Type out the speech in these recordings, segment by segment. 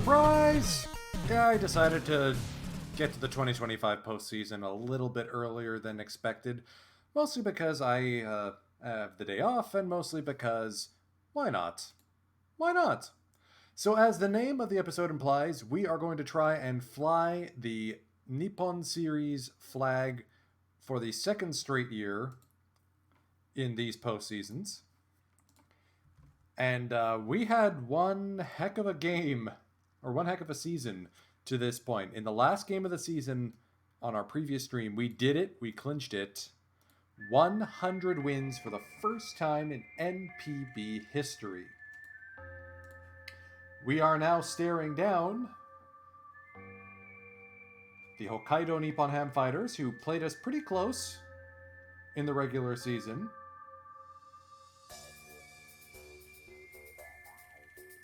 Surprise! Yeah, I decided to get to the 2025 postseason a little bit earlier than expected, mostly because I have the day off, and mostly because why not? Why not? So, as the name of the episode implies, we are going to try and fly the Nippon Series flag for the second straight year in these postseasons. And we had one heck of a game, or one heck of a season to this point. In the last game of the season on our previous stream, we did it, we clinched it. 100 wins for the first time in NPB history. We are now staring down the Hokkaido Nippon Ham Fighters, who played us pretty close in the regular season.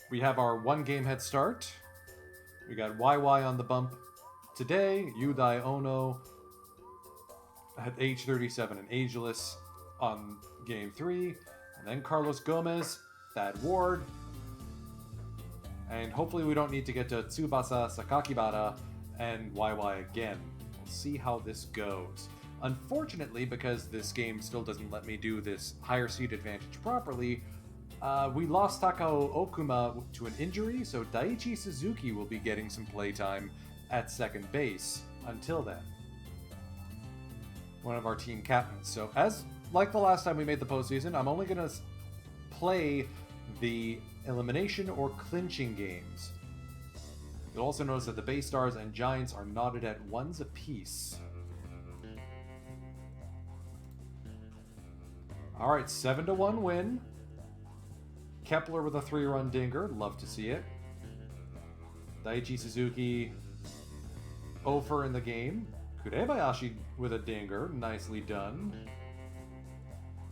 We have our one game head start. We got YY on the bump today, Yudai Ono at age 37 and ageless on game 3, and then Carlos Gomez, Thad Ward, and hopefully we don't need to get to Tsubasa Sakakibara and YY again. We'll see how this goes. Unfortunately, because this game still doesn't let me do this higher seed advantage properly, we lost Takao Okuma to an injury, so Daiichi Suzuki will be getting some playtime at second base until then. One of our team captains. So, as like the last time we made the postseason, I'm only going to play the elimination or clinching games. You'll also notice that the Bay Stars and Giants are knotted at ones apiece. Alright, 7-1 win. Kepler with a 3-run dinger. Love to see it. Daiichi Suzuki over in the game. Kurebayashi with a dinger. Nicely done.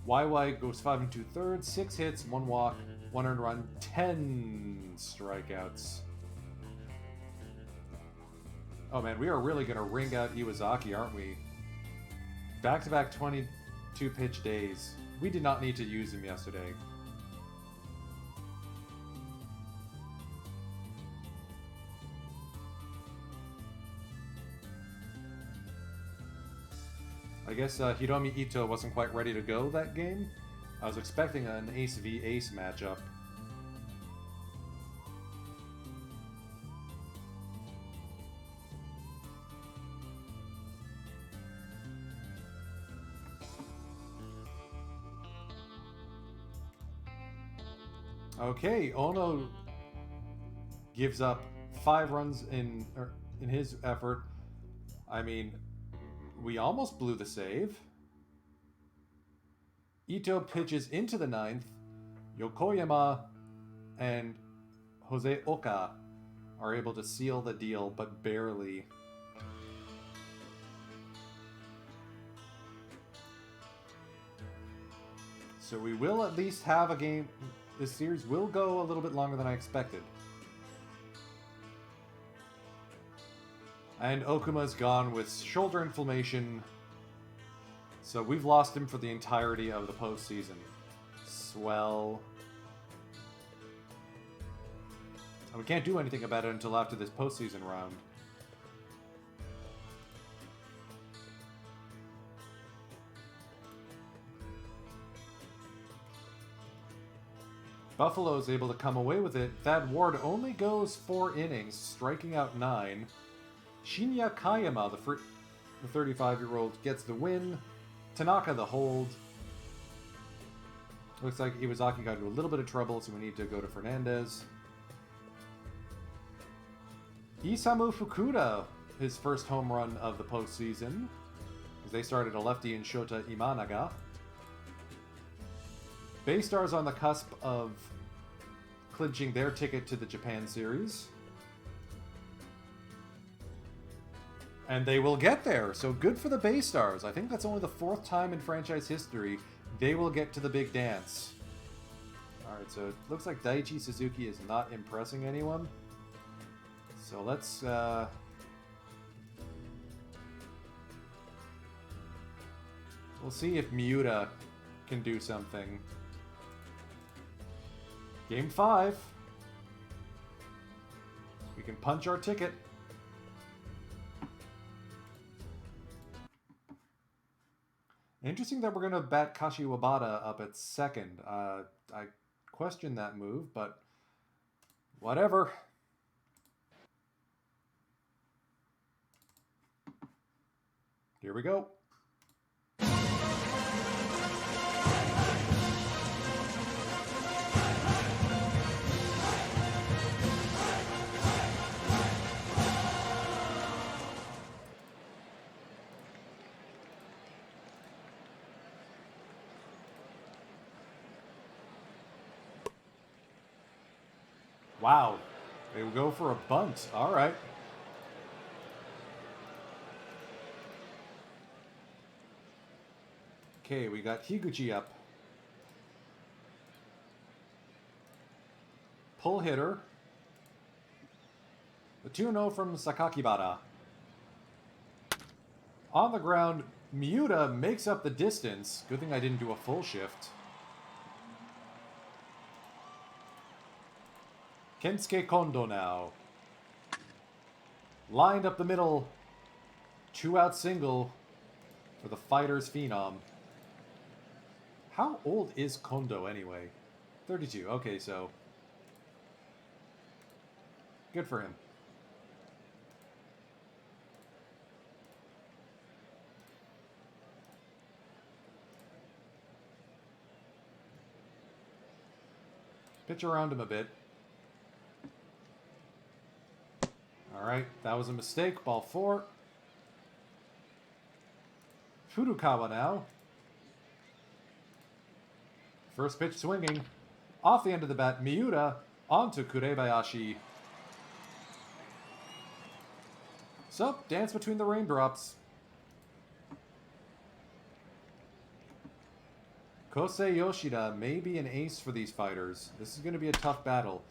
YY goes 5 2/3, 6 hits, 1 walk, 1 earned run, 10 strikeouts. Oh man, we are really going to ring out Iwazaki, aren't we? Back-to-back 22 pitch days. We did not need to use him yesterday. I guess Hiromi Ito wasn't quite ready to go that game. I was expecting an ace v ace matchup. Okay, Ono gives up 5 runs in his effort. I mean, we almost blew the save. Ito pitches into the 9th. Yokoyama and Jose Oka are able to seal the deal, but barely. So we will at least have a game. This series will go a little bit longer than I expected. And Okuma's gone with shoulder inflammation. So we've lost him for the entirety of the postseason. Swell. And we can't do anything about it until after this postseason round. Buffalo is able to come away with it. Thad Ward only goes 4 innings, striking out 9. Shinya Kayama, the 35-year-old, gets the win. Tanaka the hold. Looks like Iwazaki got into a little bit of trouble, so we need to go to Fernandez. Isamu Fukuda, his first home run of the postseason, as they started a lefty in Shota Imanaga. Bay Stars on the cusp of clinching their ticket to the Japan Series. And they will get there, so good for the Bay Stars. I think that's only the 4th time in franchise history they will get to the big dance. Alright, so it looks like Daiichi Suzuki is not impressing anyone. So let's... we'll see if Miura can do something. Game 5. We can punch our ticket. Interesting that we're going to bat Kashiwabata up at second. I question that move, but whatever. Here we go. Wow. They will go for a bunt. All right. Okay, we got Higuchi up. Pull hitter. The 2-0 from Sakakibara. On the ground, Miura makes up the distance. Good thing I didn't do a full shift. Kensuke Kondo now. Lined up the middle. 2-out single for the Fighters Phenom. How old is Kondo anyway? 32. Okay, so good for him. Pitch around him a bit. Alright, that was a mistake. Ball 4. Furukawa now. First pitch swinging. Off the end of the bat, Miura onto Kurebayashi. So, dance between the raindrops. Kosei Yoshida may be an ace for these fighters. This is going to be a tough battle,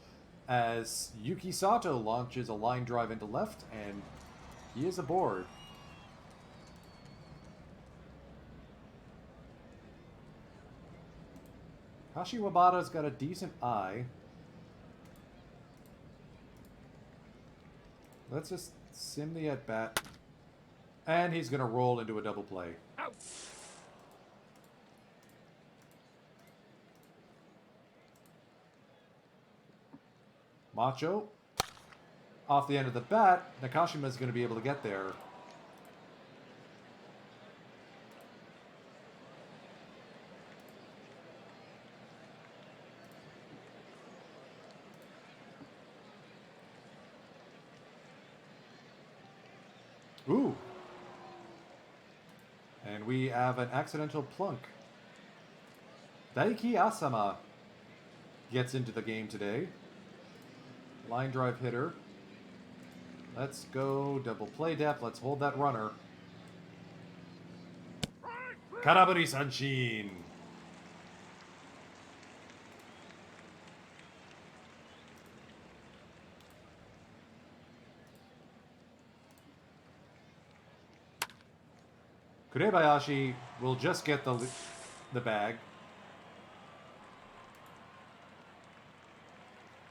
as Yuki Sato launches a line drive into left, and he is aboard. Kashiwabata's got a decent eye. Let's just sim the at-bat. And he's going to roll into a double play. Out. Macho. Off the end of the bat, Nakashima's going to be able to get there. Ooh. And we have an accidental plunk. Daiki Asama gets into the game today. Line drive hitter. Let's go double play depth. Let's hold that runner. Karabari Sanshin. Kurebayashi will just get the bag.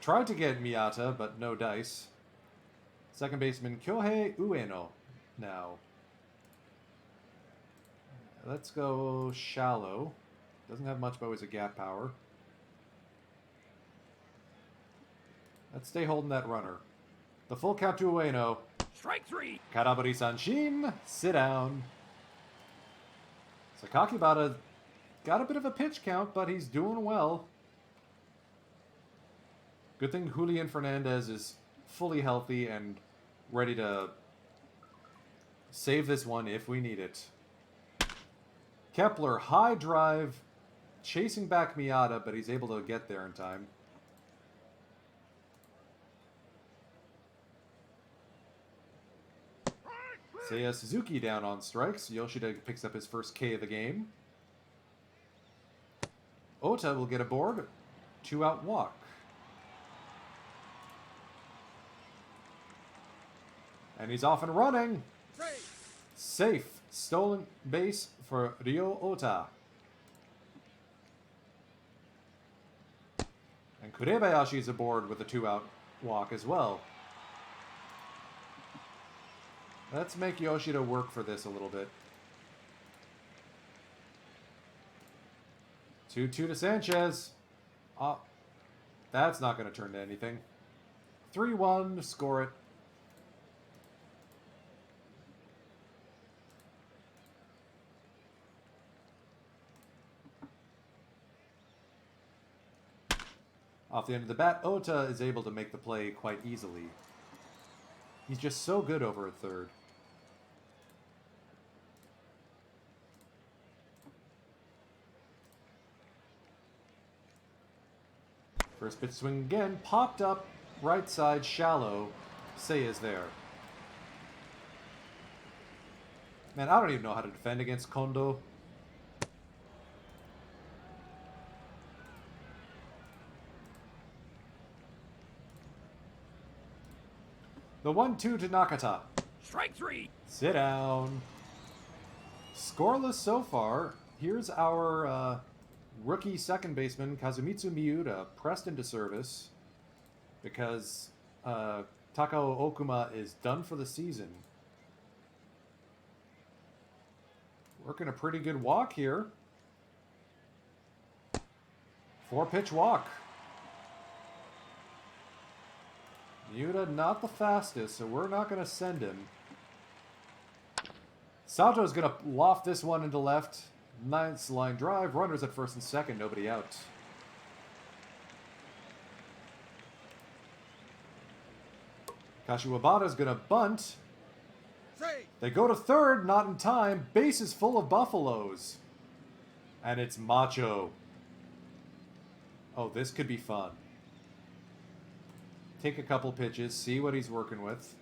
Tried to get Miyata, but no dice. Second baseman Kyohei Ueno now. Let's go shallow. Doesn't have much, but always a gap power. Let's stay holding that runner. The full count to Ueno. Strike 3. Karabari Sanshin. Sit down. Sakakibara got a bit of a pitch count, but he's doing well. Good thing Julian Fernandez is fully healthy and ready to save this one if we need it. Kepler, high drive, chasing back Miyata, but he's able to get there in time. Seiya Suzuki down on strikes. Yoshida picks up his first K of the game. Ota will get aboard. 2-out walk. And he's off and running. Safe. Stolen base for Ryo Ota. And Kurebayashi is aboard with a 2-out walk as well. Let's make Yoshida work for this a little bit. 2-2 to Sanchez. Oh, that's not going to turn to anything. 3-1, score it. Off the end of the bat, Ota is able to make the play quite easily. He's just so good over at third. First pitch swing again, popped up, right side, shallow. Seiya's there. Man, I don't even know how to defend against Kondo. The 1-2 to Nakata. Strike 3. Sit down. Scoreless so far. Here's our rookie second baseman, Kazumitsu Miura, pressed into service because Takao Okuma is done for the season. Working a pretty good walk here. 4-pitch walk. Miura not the fastest, so we're not going to send him. Sato's going to loft this one into left. Nice line drive. Runners at first and second. Nobody out. Kashiwabata's going to bunt. They go to third, not in time. Base is full of Buffaloes. And it's Macho. Oh, this could be fun. Take a couple pitches, see what he's working with.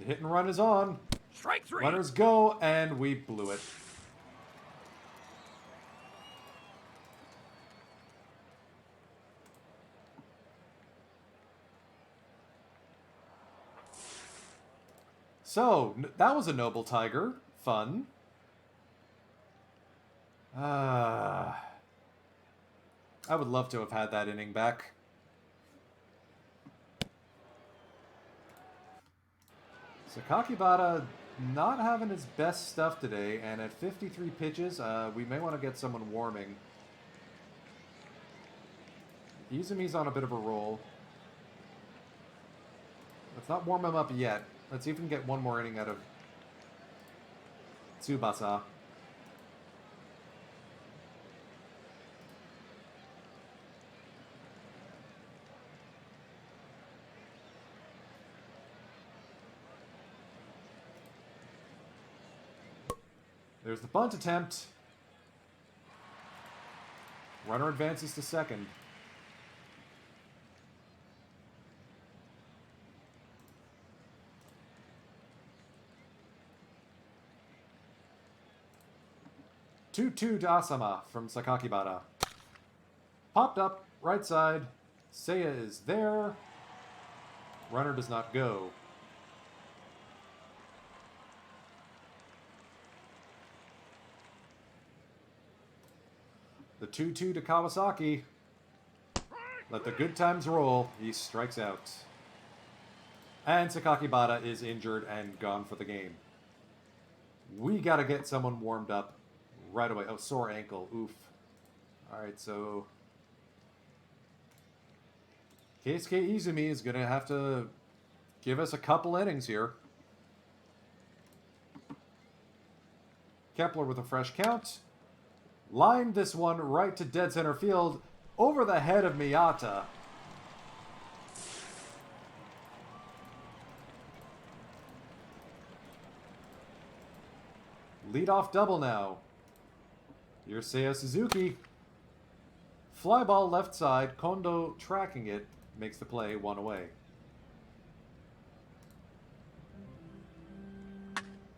The hit and run is on. Strike 3. Runners go, and we blew it. So, that was a noble tiger. Fun. I would love to have had that inning back. Sakakibara not having his best stuff today, and at 53 pitches, we may want to get someone warming. Izumi's on a bit of a roll. Let's not warm him up yet. Let's see if we can get one more inning out of Tsubasa. There's the bunt attempt. Runner advances to second. Two-two to Asama from Sakakibara. Popped up, right side. Seiya is there. Runner does not go. The 2-2 to Kawasaki. Let the good times roll. He strikes out. And Sakakibara is injured and gone for the game. We gotta get someone warmed up right away. Oh, sore ankle. Oof. Alright, so Keisuke Izumi is gonna have to give us a couple innings here. Kepler with a fresh count. Lined this one right to dead center field over the head of Miyata. Leadoff double now. Here's Seiya Suzuki. Fly ball left side. Kondo tracking it. Makes the play, one away.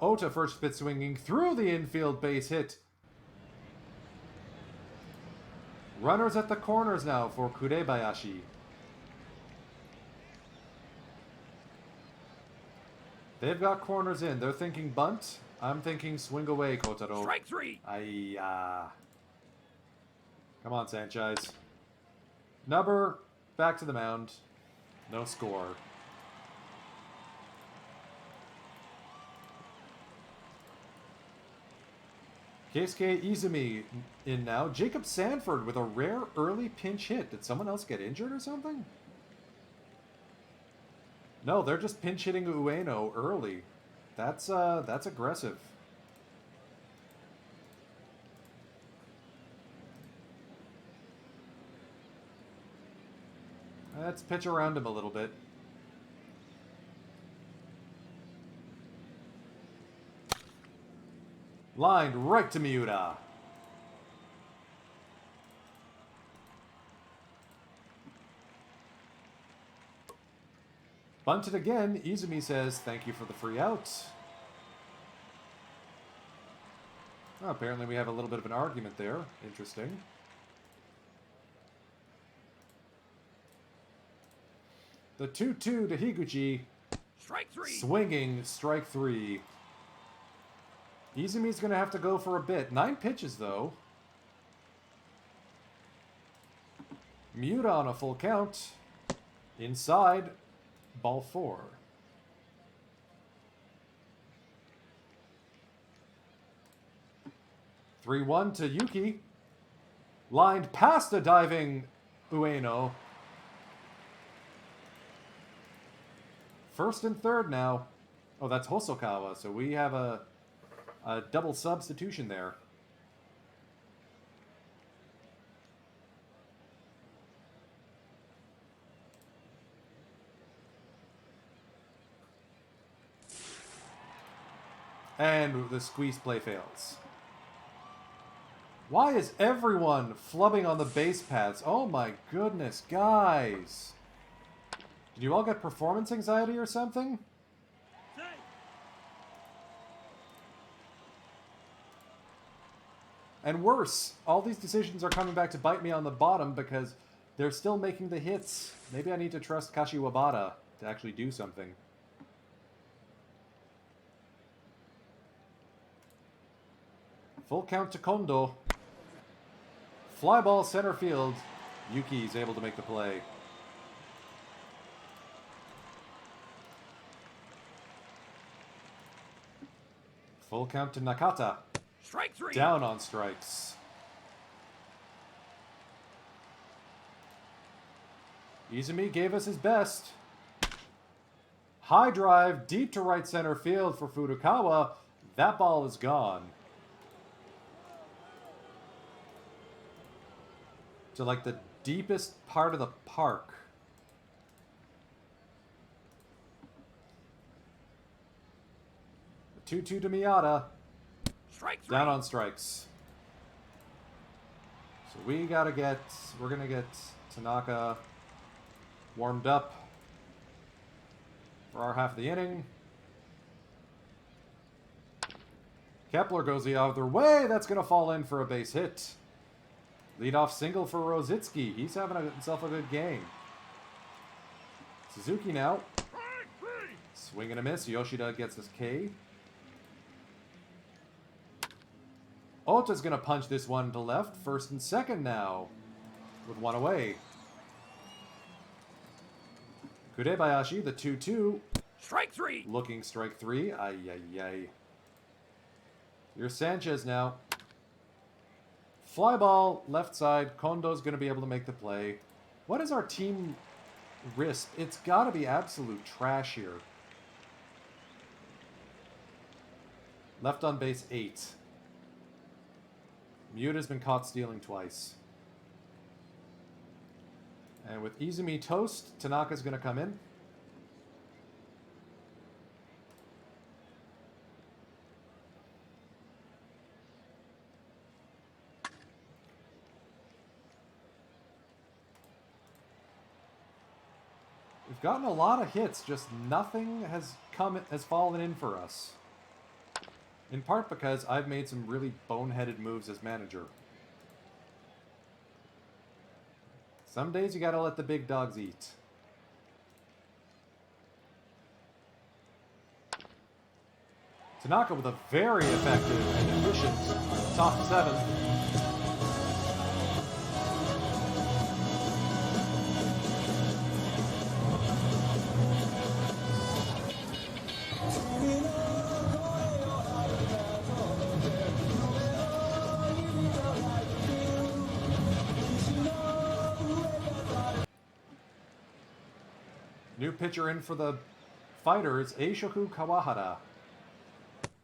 Ota first pitch swinging through the infield, base hit. Runners at the corners now for Kurebayashi. They've got corners in. They're thinking bunt. I'm thinking swing away, Kotaro. Strike 3. Come on, Sanchez. Number Back to the mound. No score. Keisuke Izumi in now. Jacob Sanford with a rare early pinch hit. Did someone else get injured or something? No, they're just pinch hitting Ueno early. That's aggressive. Let's pitch around him a little bit. Lined right to Miura. Bunted again. Izumi says, thank you for the free out. Oh, apparently we have a little bit of an argument there. Interesting. The 2-2 to Higuchi. Strike three. Swinging, strike three. Izumi's going to have to go for a bit. 9 pitches, though. Miura on a full count. Inside. Ball 4. (3-1) to Yuki. Lined past a diving Ueno. First and third now. Oh, that's Hosokawa. So we have a double substitution there. And the squeeze play fails. Why is everyone flubbing on the base paths? Oh my goodness, guys. Did you all get performance anxiety or something? And worse, all these decisions are coming back to bite me on the bottom because they're still making the hits. Maybe I need to trust Kashiwabara to actually do something. Full count to Kondo. Fly ball center field. Yuki's able to make the play. Full count to Nakata. Strike three. Down on strikes. Izumi gave us his best. High drive, deep to right center field for Furukawa. That ball is gone. To like the deepest part of the park. The 2-2 to Miyata. Strike three. Down on strikes. So we're gonna get Tanaka warmed up for our half of the inning. Kepler goes the other way. That's gonna fall in for a base hit. Leadoff single for Rositsky. He's having himself a good game. Suzuki now. Swing and a miss. Yoshida gets his K. Ota's going to punch this one to left. First and second now. With one away. Kurebayashi, the 2-2. Strike three. Looking strike three. Ay, ay, ay. Here's Sanchez now. Fly ball, left side. Kondo's going to be able to make the play. What is our team risk? It's got to be absolute trash here. Left on base 8. Miura's been caught stealing twice. And with Izumi toast, Tanaka's going to come in. We've gotten a lot of hits, just nothing has fallen in for us. In part because I've made some really boneheaded moves as manager. Some days you gotta let the big dogs eat. Tanaka with a very effective and efficient top 7. new pitcher in for the fighters, Eishoku Kawahara.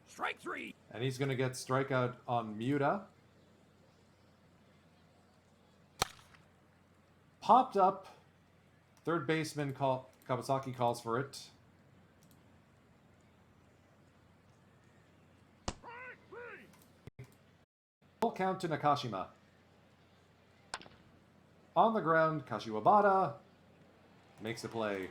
Strike 3. And he's going to get strikeout on Miura. Popped up. Third baseman Kawasaki calls for it. Full count to Nakashima. On the ground, Kashiwabara makes a play.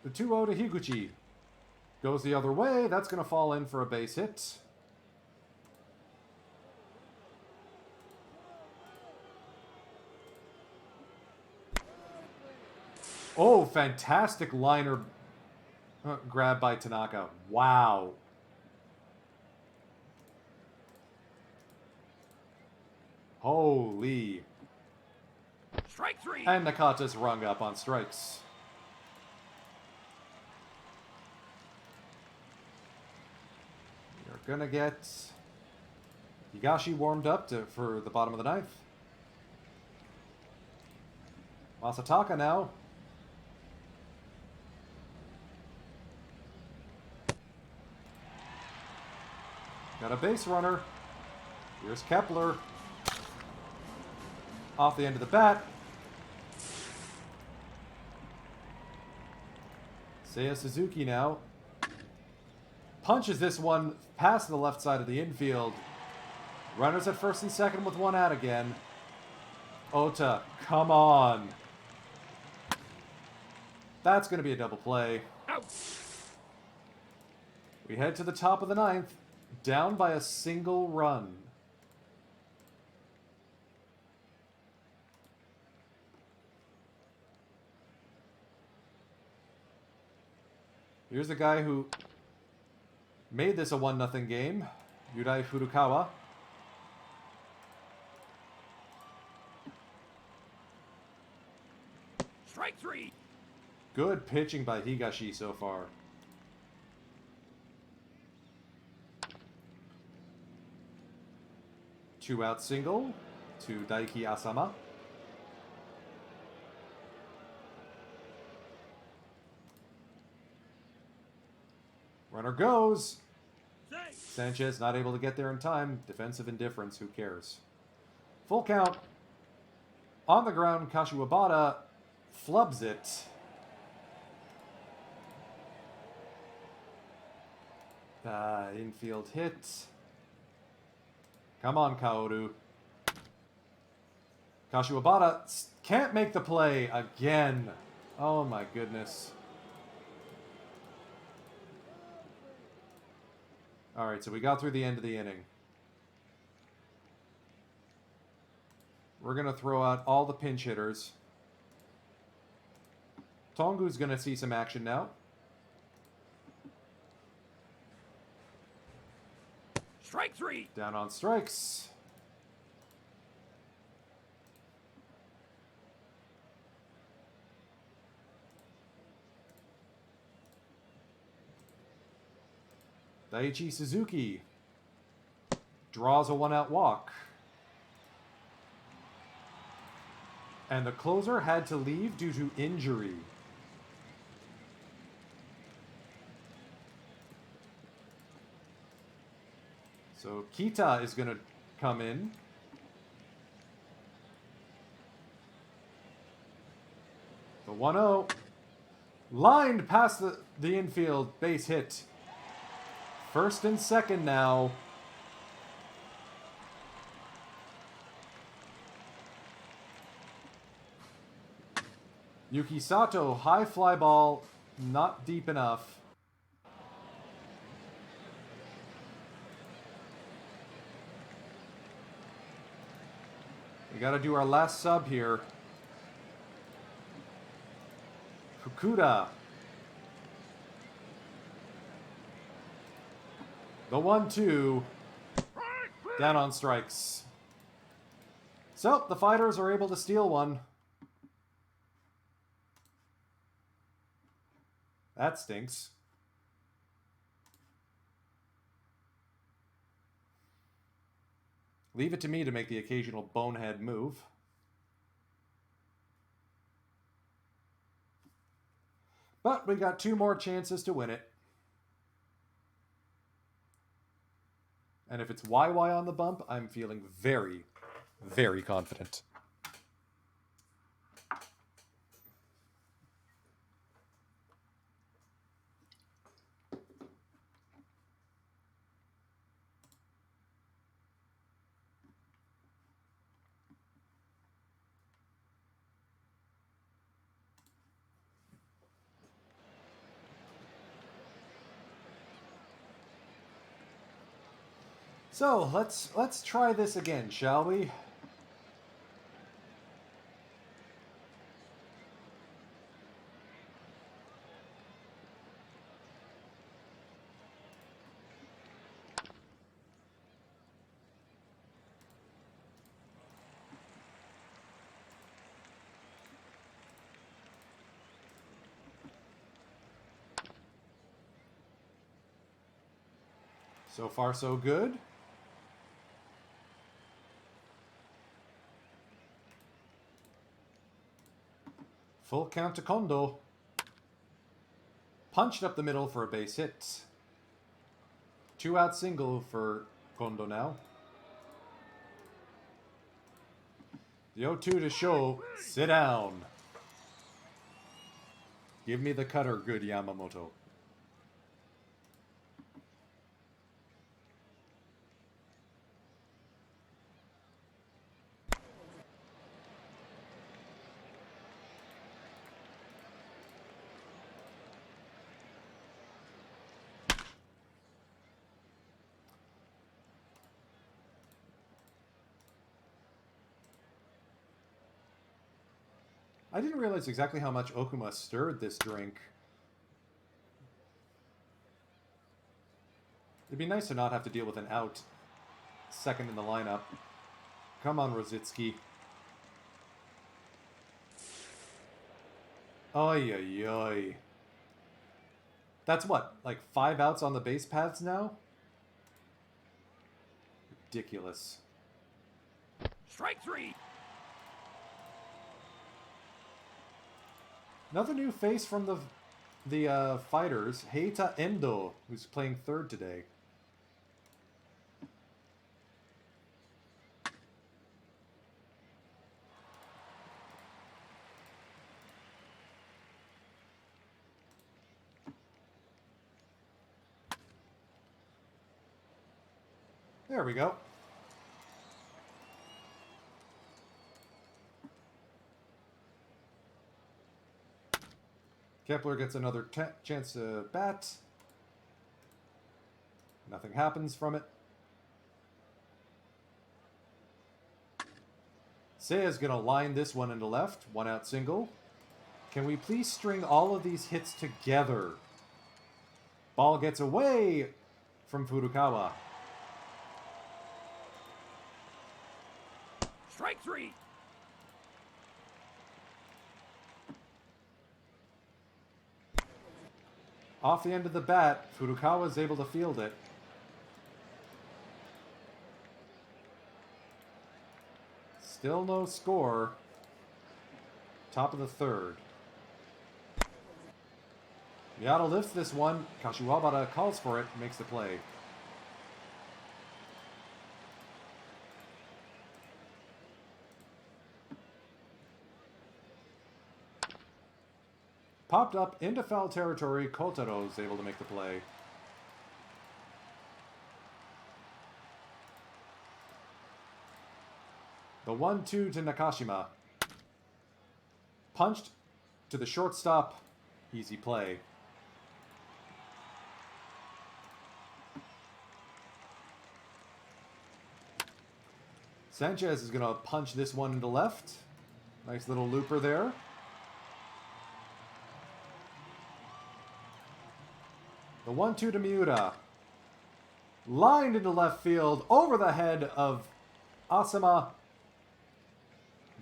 The 2-0 to Higuchi. Goes the other way. That's going to fall in for a base hit. Oh, fantastic liner grab by Tanaka. Wow. Holy. Strike 3. And Nakata's rung up on strikes. You're gonna get Higashi warmed up for the bottom of the ninth. Masataka now. Got a base runner. Here's Kepler. Off the end of the bat. Seiya Suzuki now. Punches this one past the left side of the infield. Runners at first and second with one out again. Ota, come on. That's going to be a double play. Out. We head to the top of the ninth. Down by a single run. Here's the guy who made this a 1-0 game, Yudai Furukawa. Strike 3. Good pitching by Higashi so far. Two-out single to Daiki Asama. Runner goes. Safe. Sanchez not able to get there in time. Defensive indifference, who cares? Full count. On the ground, Kashiwabara flubs it. Infield hit. Come on, Kaoru. Kashiwabara can't make the play again. Oh my goodness. Alright, so we got through the end of the inning. We're going to throw out all the pinch hitters. Tongu's going to see some action now. Strike 3. Down on strikes. Daiichi Suzuki draws a 1-out walk. And the closer had to leave due to injury. So Kita is going to come in. The 1-0. Lined past the infield. Base hit. First and second now. Yuki Sato, high fly ball, not deep enough. We got to do our last sub here. Fukuda. The 1-2. Down on strikes. So, the fighters are able to steal one. That stinks. Leave it to me to make the occasional bonehead move. But we got 2 more chances to win it. And if it's YY on the bump, I'm feeling very, very confident. So let's try this again, shall we? So far, so good. Full count to Kondo. Punched up the middle for a base hit. 2 out single for Kondo now. The 0-2 to show. Sit down. Give me the cutter, good Yamamoto. I didn't realize exactly how much Okuma stirred this drink. It'd be nice to not have to deal with an out second in the lineup. Come on, Rositsky. Oy, oy, oy. That's what, like 5 outs on the base paths now? Ridiculous. Strike 3. Another new face from the fighters, Heita Endo, who's playing third today. There we go. Kepler gets another chance to bat. Nothing happens from it. Seiya's gonna line this one into left. 1 out single. Can we please string all of these hits together? Ball gets away from Furukawa. Strike 3. Off the end of the bat, Furukawa is able to field it. Still no score. Top of the third. Miyata lifts this one. Kashiwabara calls for it, makes the play. Popped up into foul territory. Kotaro is able to make the play. The 1-2 to Nakashima. Punched to the shortstop. Easy play. Sanchez is going to punch this one into left. Nice little looper there. The 1-2 to Miura. Lined into left field over the head of Asama.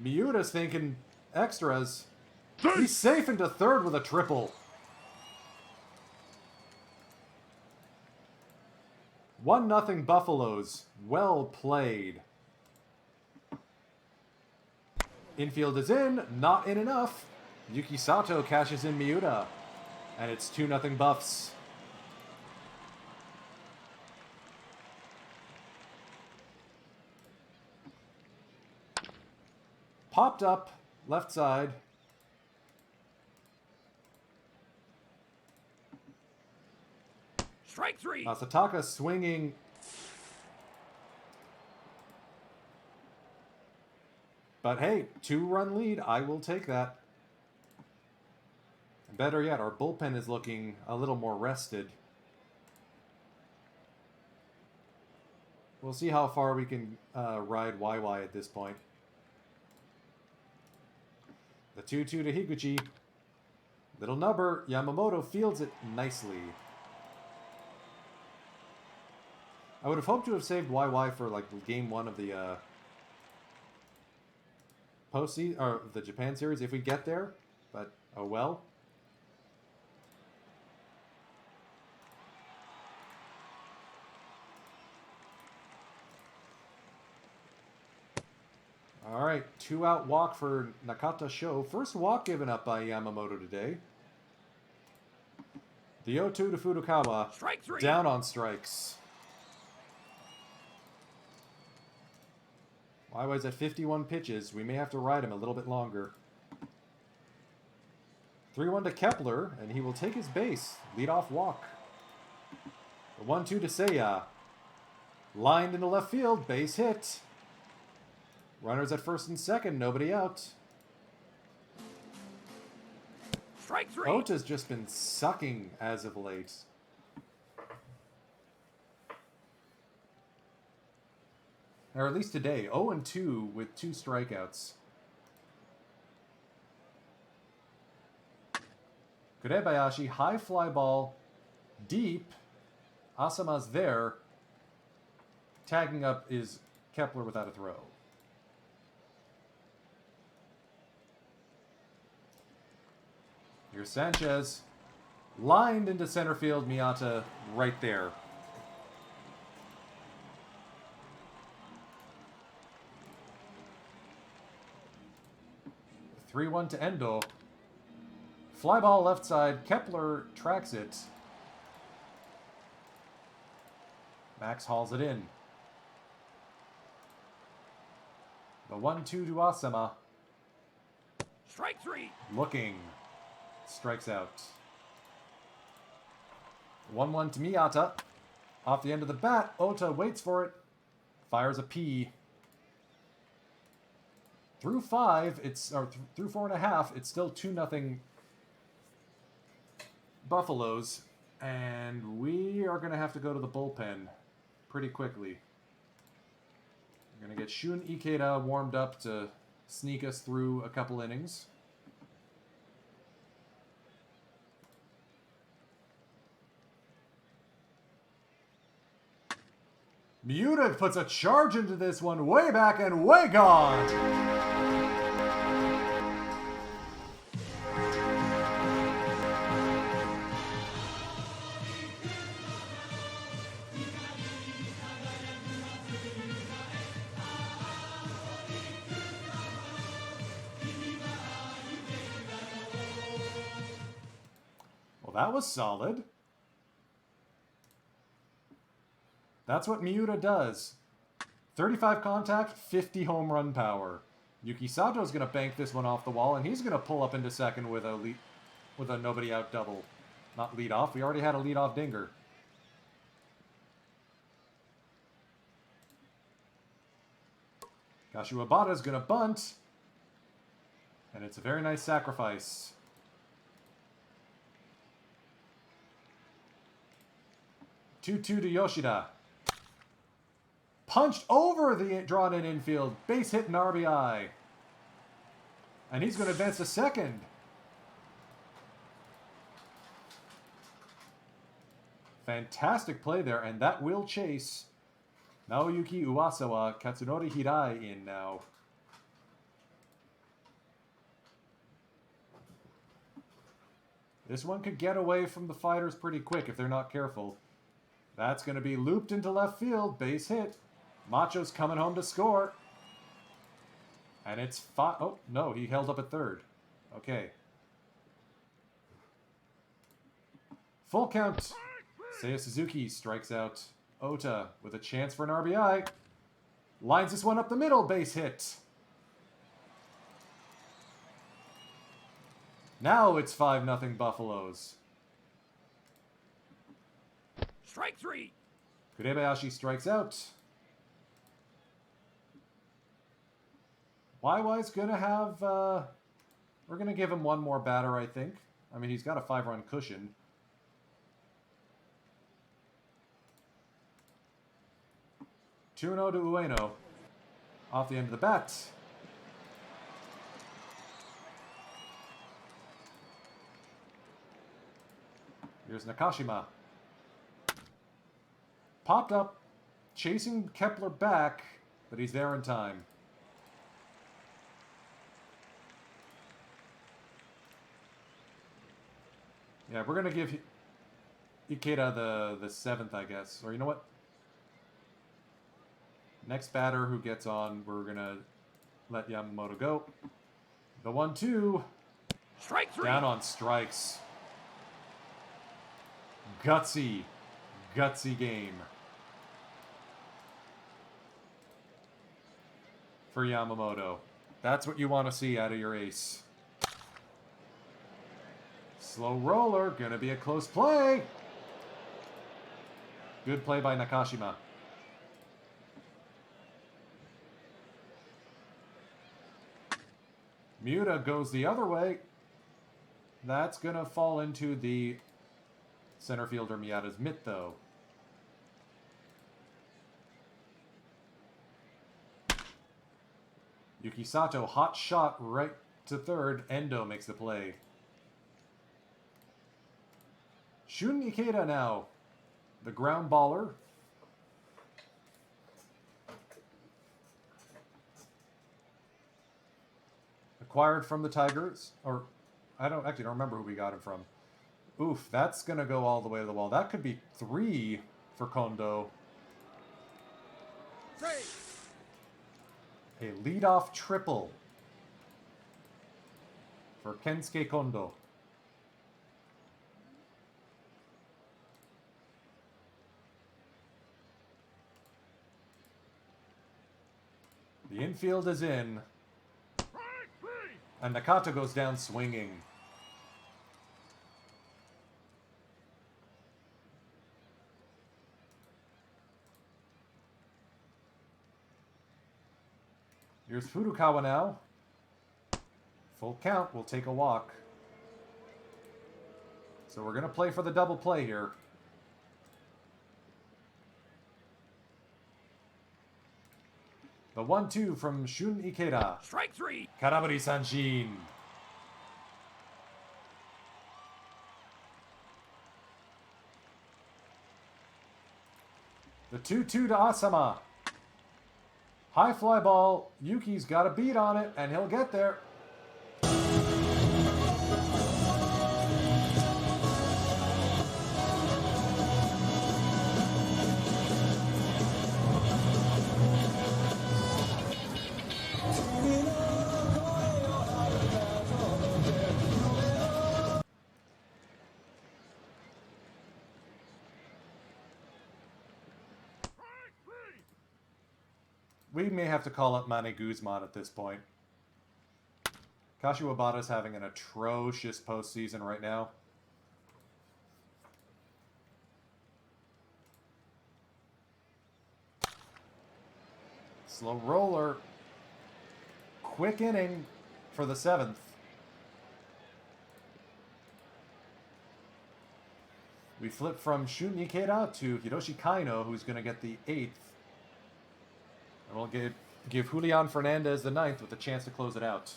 Miura's thinking extras. He's safe into third with a triple. 1-0 Buffaloes. Well played. Infield is in, not in enough. Yuki Sato cashes in Miura. And it's 2-0 Buffs. Popped up, left side. Strike three. Masataka swinging. But hey, 2-run lead. I will take that. Better yet, our bullpen is looking a little more rested. We'll see how far we can ride YY at this point. The 2-2 to Higuchi. Little nubber. Yamamoto fields it nicely. I would have hoped to have saved YY for like game 1 of the postseason or the Japan series if we get there, but oh well. All right, 2-out walk for Nakata Sho. First walk given up by Yamamoto today. The 0-2 to Furukawa. Strike three. Down on strikes. YY's at 51 pitches. We may have to ride him a little bit longer. 3-1 to Kepler, and he will take his base. Leadoff walk. The 1-2 to Seiya. Lined into left field. Base hit. Runners at first and second. Nobody out. Strike three. Ota's just been sucking as of late. Or at least today. 0-2 with 2 strikeouts. Kurebayashi, high fly ball. Deep. Asama's there. Tagging up is Kepler without a throw. Here's Sanchez. Lined into center field. Miyata right there. The 3-1 to Endo. Fly ball left side. Kepler tracks it. Max hauls it in. The 1-2 to Asama. Strike three. Looking. Strikes out. 1-1 to Miyata. Off the end of the bat. Ota waits for it. Fires a P. Through 5, through 4.5, it's still 2-0 Buffaloes. And we are going to have to go to the bullpen pretty quickly. We're going to get Shun Ikeda warmed up to sneak us through a couple innings. Miura puts a charge into this one, way back and way gone. Well, that was solid. That's what Miura does. 35 contact, 50 home run power. Yuki Sato's going to bank this one off the wall, and he's going to pull up into second with a nobody out double. Not lead off. We already had a lead off dinger. Kashiwabata's going to bunt. And it's a very nice sacrifice. Two-two to Yoshida. Punched over the drawn-in infield. Base hit and RBI. And he's going to advance to second. Fantastic play there, and that will chase Naoyuki Uwasawa, Katsunori Hirai in now. This one could get away from the fighters pretty quick if they're not careful. That's going to be looped into left field. Base hit. Macho's coming home to score. And it's five. Oh, no, he held up at third. Okay. Full count. Seiya Suzuki strikes out Ota with a chance for an RBI. Lines this one up the middle, base hit. Now it's 5-0 Buffaloes. Strike 3. Kurebayashi strikes out. Waiwai's gonna have, we're gonna give him one more batter, I think. I mean, he's got a 5-run cushion. Two-0 to Ueno. Off the end of the bat. Here's Nakashima. Popped up, chasing Kepler back, but he's there in time. Yeah, we're going to give Ikeda the 7th, I guess. Or you know what? Next batter who gets on, we're going to let Yamamoto go. The 1-2. Strike 3. Down on strikes. Gutsy game for Yamamoto. That's what you want to see out of your ace. Slow roller, gonna be a close play. Good play by Nakashima. Muta goes the other way. That's gonna fall into the center fielder Miyata's mitt, though. Yuki Sato, hot shot right to third. Endo makes the play. Shun Ikeda now, the ground baller. Acquired from the Tigers, or I don't remember who we got him from. Oof, that's gonna go all the way to the wall. That could be 3 for Kondo. A leadoff triple for Kensuke Kondo. The infield is in. And Nakata goes down swinging. Here's Furukawa now. Full count, we'll take a walk. So we're going to play for the double play here. The 1-2 from Shun Ikeda. Strike 3. Karabari Sanshin. The 2-2 to Asama. High fly ball. Yuki's got a beat on it, and he'll get there. We may have to call up Manny Guzman at this point. Kashiwabata's having an atrocious postseason right now. Slow roller. Quick inning for the 7th. We flip from Shun Ikeda to Hiroshi Kaino, who's going to get the 8th. And we'll give Julian Fernandez the 9th with a chance to close it out.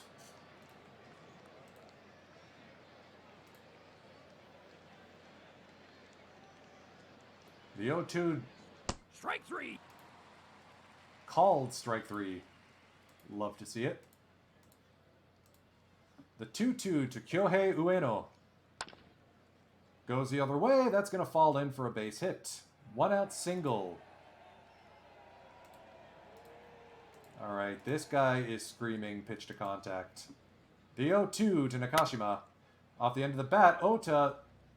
The 0-2 Strike 3. called strike 3. Love to see it. The 2-2 to Kyohei Ueno. Goes the other way. That's going to fall in for a base hit. 1-out single. Alright, this guy is screaming pitch to contact. The 0-2 to Nakashima. Off the end of the bat, Ota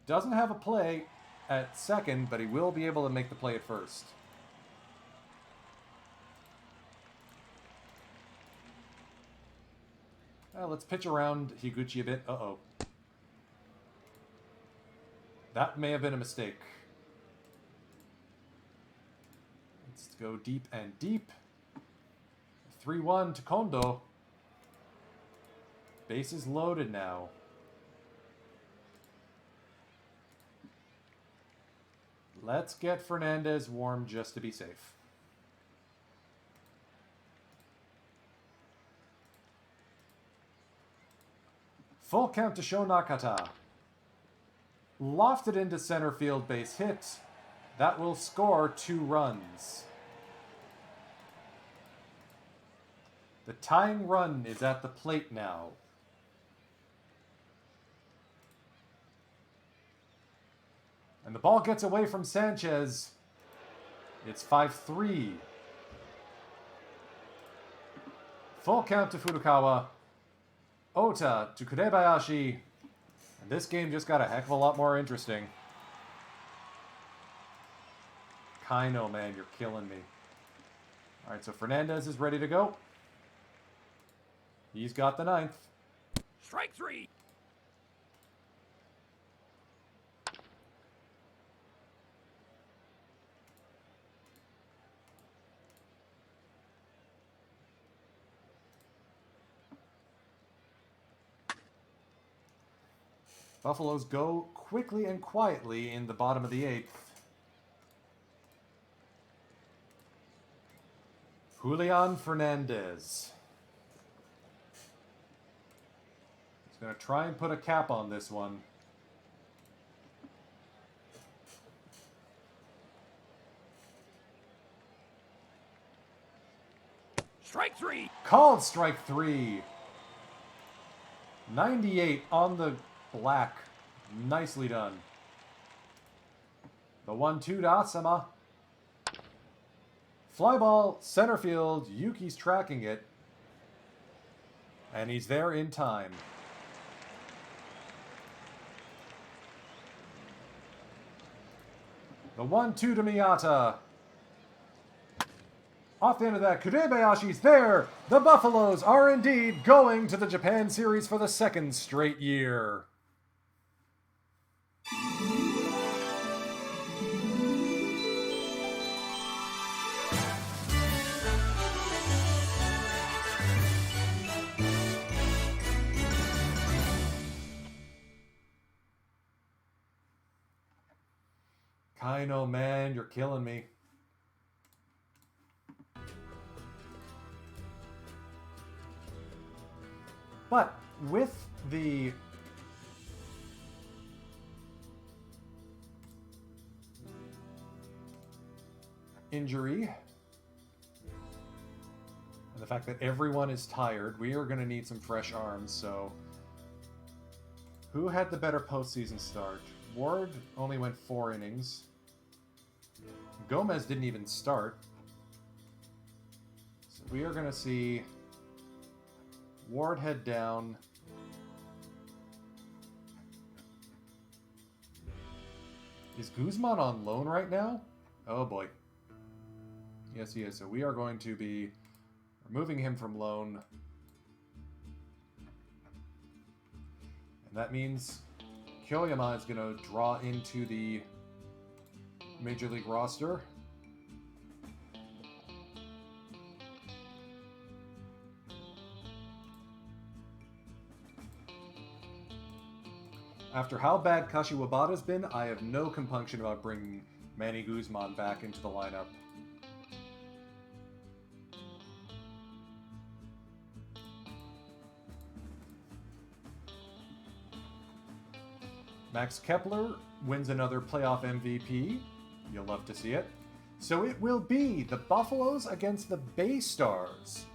doesn't have a play at second, but he will be able to make the play at first. Let's pitch around Higuchi a bit. Uh-oh. That may have been a mistake. Let's go deep and deep. 3-1 to Kondo. Bases loaded now. Let's get Fernandez warm just to be safe. Full count to Sho Nakata. Lofted into center field, base hit. That will score 2 runs. The tying run is at the plate now. And the ball gets away from Sanchez. It's 5-3. Full count to Furukawa. Ota to Kurebayashi. And this game just got a heck of a lot more interesting. Kaino, man, you're killing me. Alright, so Fernandez is ready to go. He's got the 9th. Strike 3. Buffaloes go quickly and quietly in the bottom of the 8th. Julian Fernandez. He's going to try and put a cap on this one. Strike 3. Called strike 3. 98 on the black. Nicely done. The 1-2 to Asama. Fly ball, center field. Yuki's tracking it. And he's there in time. The 1-2 to Miyata. Off the end of that, Kurebayashi's there. The Buffaloes are indeed going to the Japan Series for the 2nd straight year. Kaino, man, you're killing me. But with the injury and the fact that everyone is tired, we are going to need some fresh arms. So who had the better postseason start? Ward only went 4 innings. Gomez didn't even start. So we are going to see Ward head down. Is Guzman on loan right now? Oh boy. Yes, he is. So we are going to be removing him from loan. And that means Kyoyama is going to draw into the Major League roster. After how bad Kashiwabata's been, I have no compunction about bringing Manny Guzman back into the lineup. Max Kepler wins another playoff MVP. You'll love to see it. So it will be the Buffaloes against the Bay Stars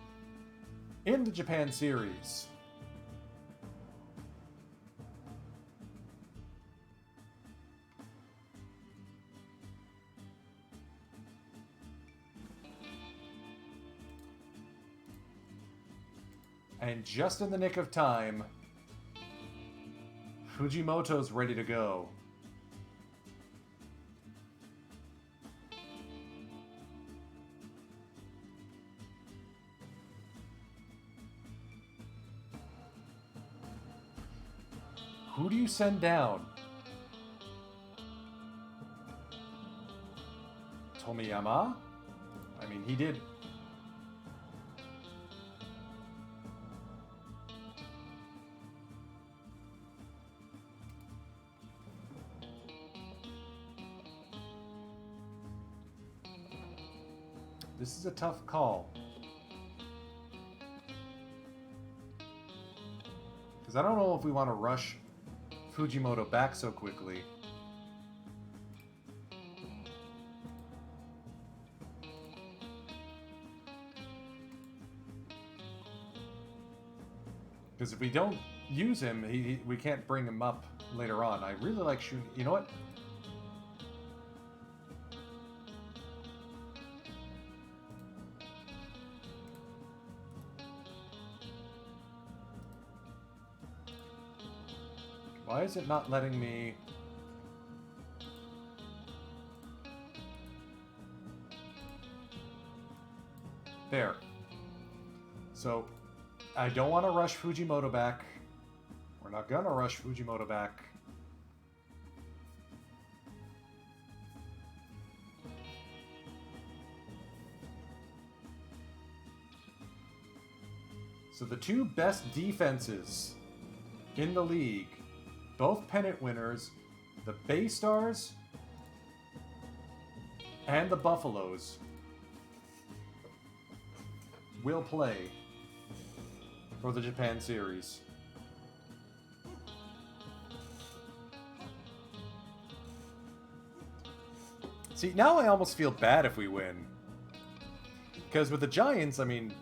in the Japan Series. And just in the nick of time, Fujimoto's ready to go. Who do you send down? Tomiyama? I mean, he did... This is a tough call. Because I don't know if we want to rush Fujimoto back so quickly. Because if we don't use him, we can't bring him up later on. I really like shooting... You know what? Why is it not letting me... There. So, I don't want to rush Fujimoto back. We're not gonna rush Fujimoto back. So the two best defenses in the league, both pennant winners, the Bay Stars and the Buffaloes, will play for the Japan Series. See, now I almost feel bad if we win. Because with the Giants, I mean,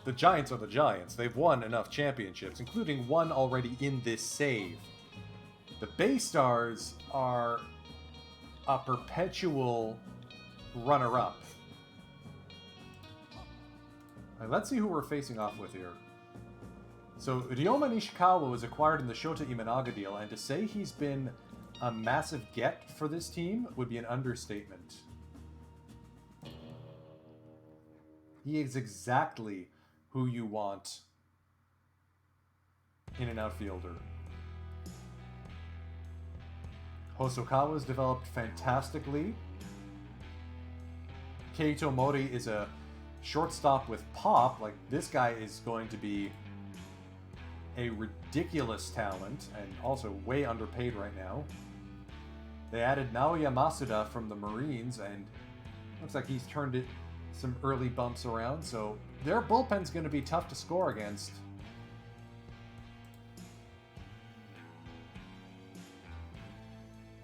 the Giants are the Giants. They've won enough championships, including one already in this save. The Bay Stars are a perpetual runner-up. Let's see who we're facing off with here. So, Ryoma Nishikawa was acquired in the Shota Imanaga deal, and to say he's been a massive get for this team would be an understatement. He is exactly who you want in an outfielder. Hosokawa has developed fantastically. Keito Mori is a shortstop with pop. Like, this guy is going to be a ridiculous talent and also way underpaid right now. They added Naoya Masuda from the Marines, and looks like he's turned it some early bumps around, so their bullpen's going to be tough to score against.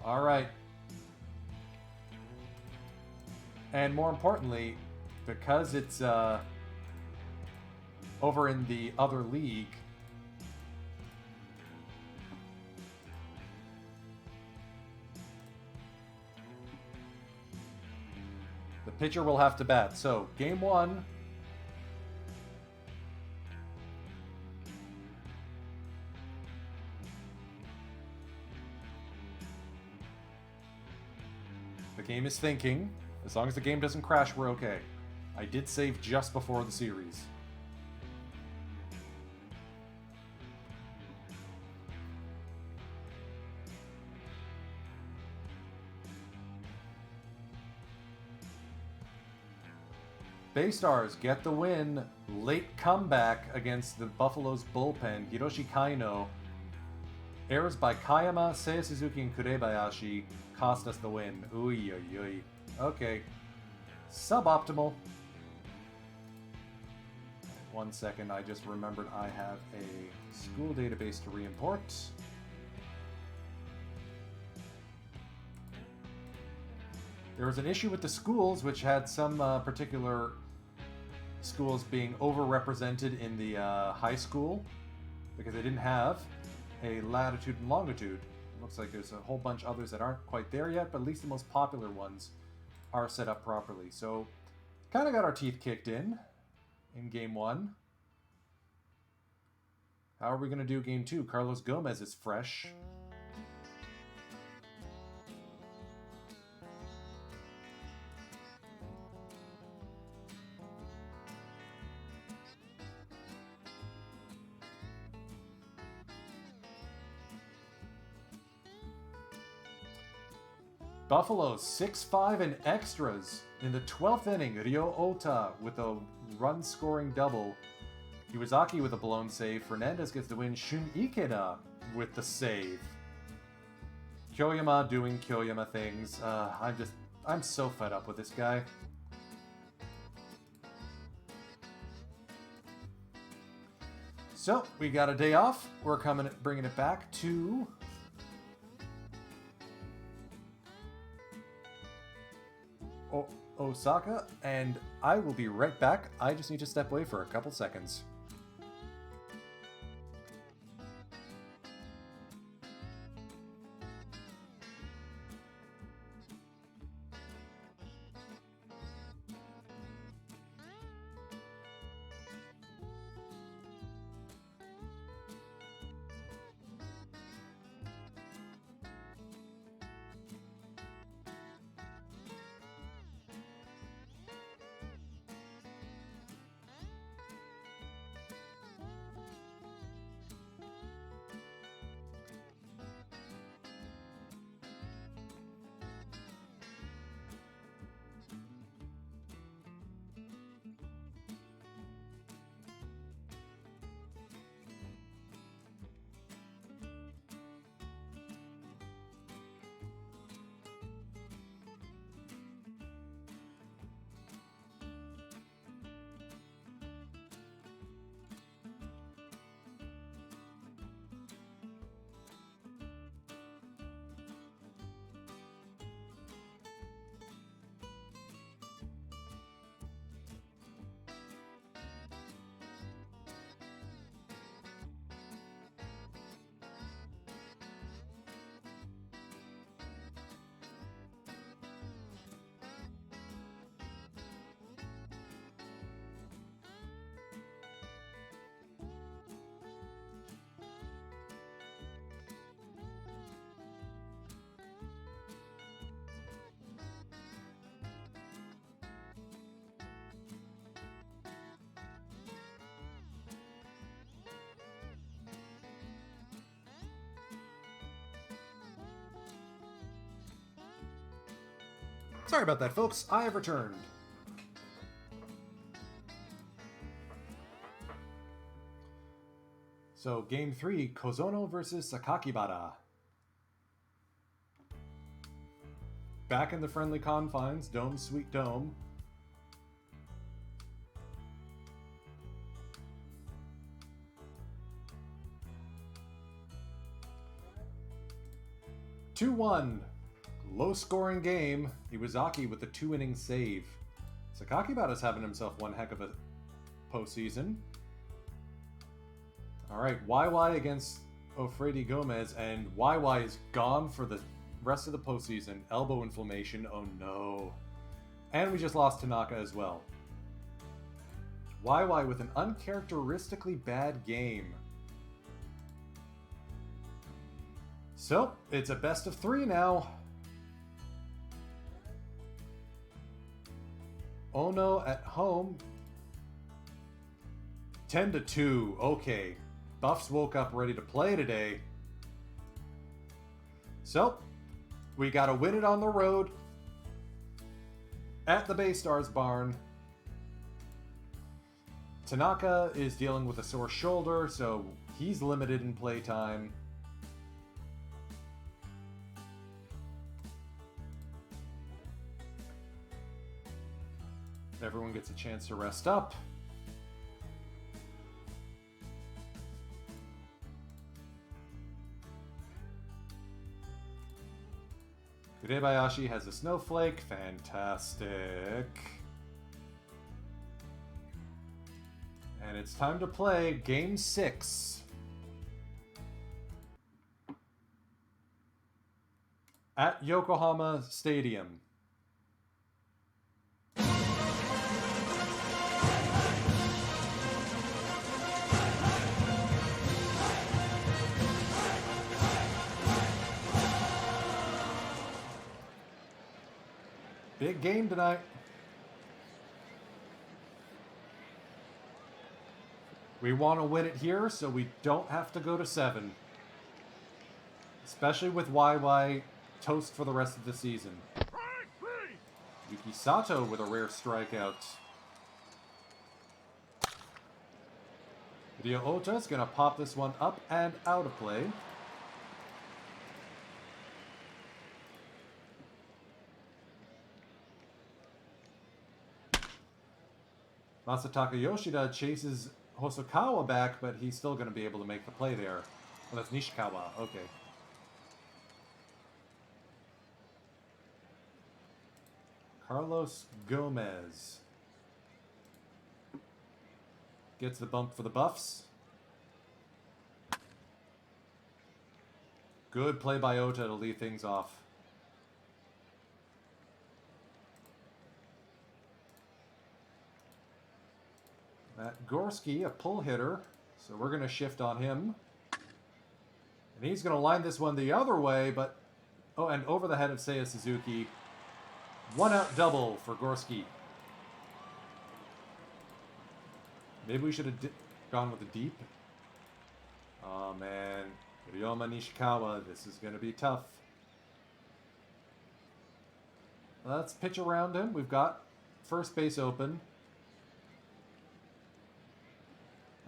All right. And more importantly, because it's over in the other league, the pitcher will have to bat. So, game one. The game is thinking. As long as the game doesn't crash, we're okay. I did save just before the series. Bay Stars get the win. Late comeback against the Buffalo's bullpen. Hiroshi Kaino. Errors by Kayama, Seiya Suzuki, and Kurebayashi cost us the win. Uy, uy, uy. Okay. Suboptimal. 1 second, I just remembered I have a school database to re-import. There was an issue with the schools, which had some particular schools being overrepresented in the high school because they didn't have a latitude and longitude. Looks like there's a whole bunch of others that aren't quite there yet, but at least the most popular ones are set up properly. So, kind of got our teeth kicked in game one. How are we going to do game 2? Carlos Gomez is fresh. Buffalo 6-5 in extras. In the 12th inning, Ryo Ota with a run-scoring double. Iwazaki with a blown save. Fernandez gets the win. Shun Ikeda with the save. Kyoyama doing Kyoyama things. I'm so fed up with this guy. So, we got a day off. We're bringing it back to Osaka, and I will be right back. I just need to step away for a couple seconds. Sorry about that, folks. I have returned. So, Game 3, Kozono versus Sakakibara. Back in the friendly confines, Dome Sweet Dome. (2-1). Low-scoring game. Iwazaki with the 2-inning save. Sakakibara's having himself one heck of a postseason. Alright, YY against Ofredi Gomez, and YY is gone for the rest of the postseason. Elbow inflammation, oh no. And we just lost Tanaka as well. YY with an uncharacteristically bad game. So, it's a best of 3 now. Ono at home. 10-2. Okay. Buffs woke up ready to play today. So, we gotta win it on the road. At the Baystars barn. Tanaka is dealing with a sore shoulder, so he's limited in playtime. Everyone gets a chance to rest up. Kurebayashi has a snowflake. Fantastic. And it's time to play Game 6. At Yokohama Stadium. Big game tonight. We want to win it here so we don't have to go to 7. Especially with YY toast for the rest of the season. Strike 3. Yuki Sato with a rare strikeout. Hideo Ota is going to pop this one up and out of play. Masataka Yoshida chases Hosokawa back, but he's still going to be able to make the play there. Oh, that's Nishikawa. Okay. Carlos Gomez gets the bump for the Buffs. Good play by Ota to lead things off. Matt Gorski, a pull hitter, so we're going to shift on him. And he's going to line this one the other way, but... Oh, and over the head of Seiya Suzuki. 1-out double for Gorski. Maybe we should have gone with a deep. Oh, man. Ryoma Nishikawa, this is going to be tough. Let's pitch around him. We've got first base open.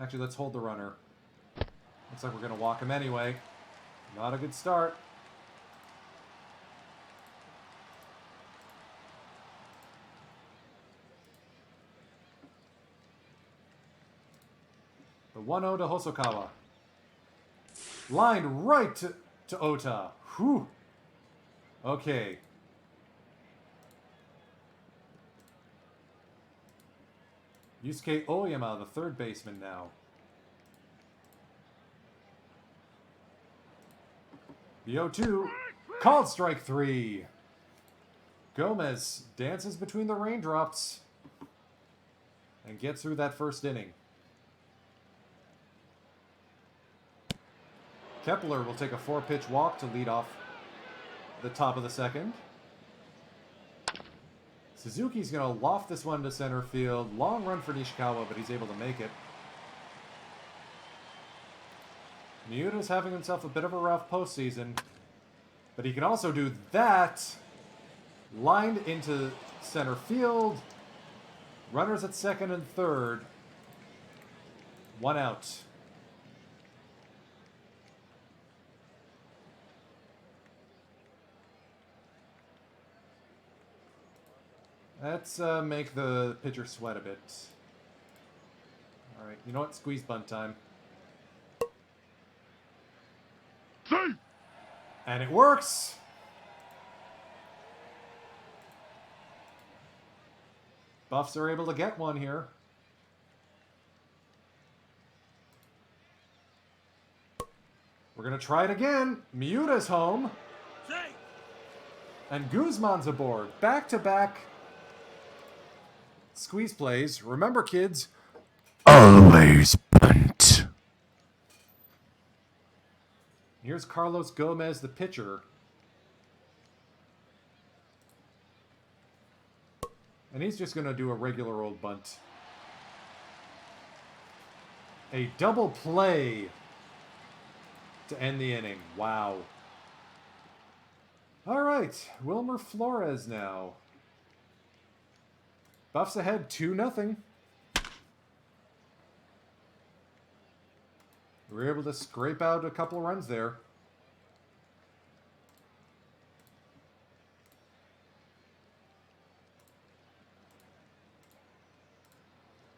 Actually, let's hold the runner. Looks like we're going to walk him anyway. Not a good start. The 1-0 to Hosokawa. Lined right to Ota. Whew. Okay. Yusuke Oyama, the third baseman now. The 0-2. Called strike 3. Gomez dances between the raindrops and gets through that first inning. Kepler will take a 4-pitch walk to lead off the top of the second. Suzuki's going to loft this one to center field. Long run for Nishikawa, but he's able to make it. Miura's having himself a bit of a rough postseason, but he can also do that. Lined into center field. Runners at second and third. 1 out. Let's make the pitcher sweat a bit. Alright, you know what? Squeeze bunt time. Safe. And it works! Buffs are able to get one here. We're going to try it again. Miura's home. Safe. And Guzman's aboard. Back-to-back squeeze plays. Remember, kids, always bunt. Here's Carlos Gomez, the pitcher. And he's just going to do a regular old bunt. A double play to end the inning. Wow. All right, Wilmer Flores now. Buffs ahead 2-0. We were able to scrape out a couple of runs there.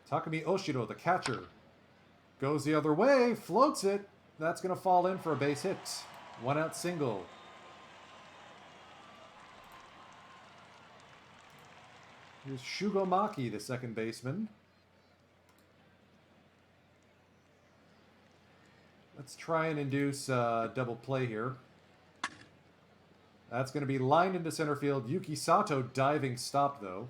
Takumi Oshiro, the catcher, goes the other way, floats it. That's going to fall in for a base hit. 1-out single. Here's Shugo Maki, the second baseman. Let's try and induce a double play here. That's going to be lined into center field. Yuki Sato diving stop, though.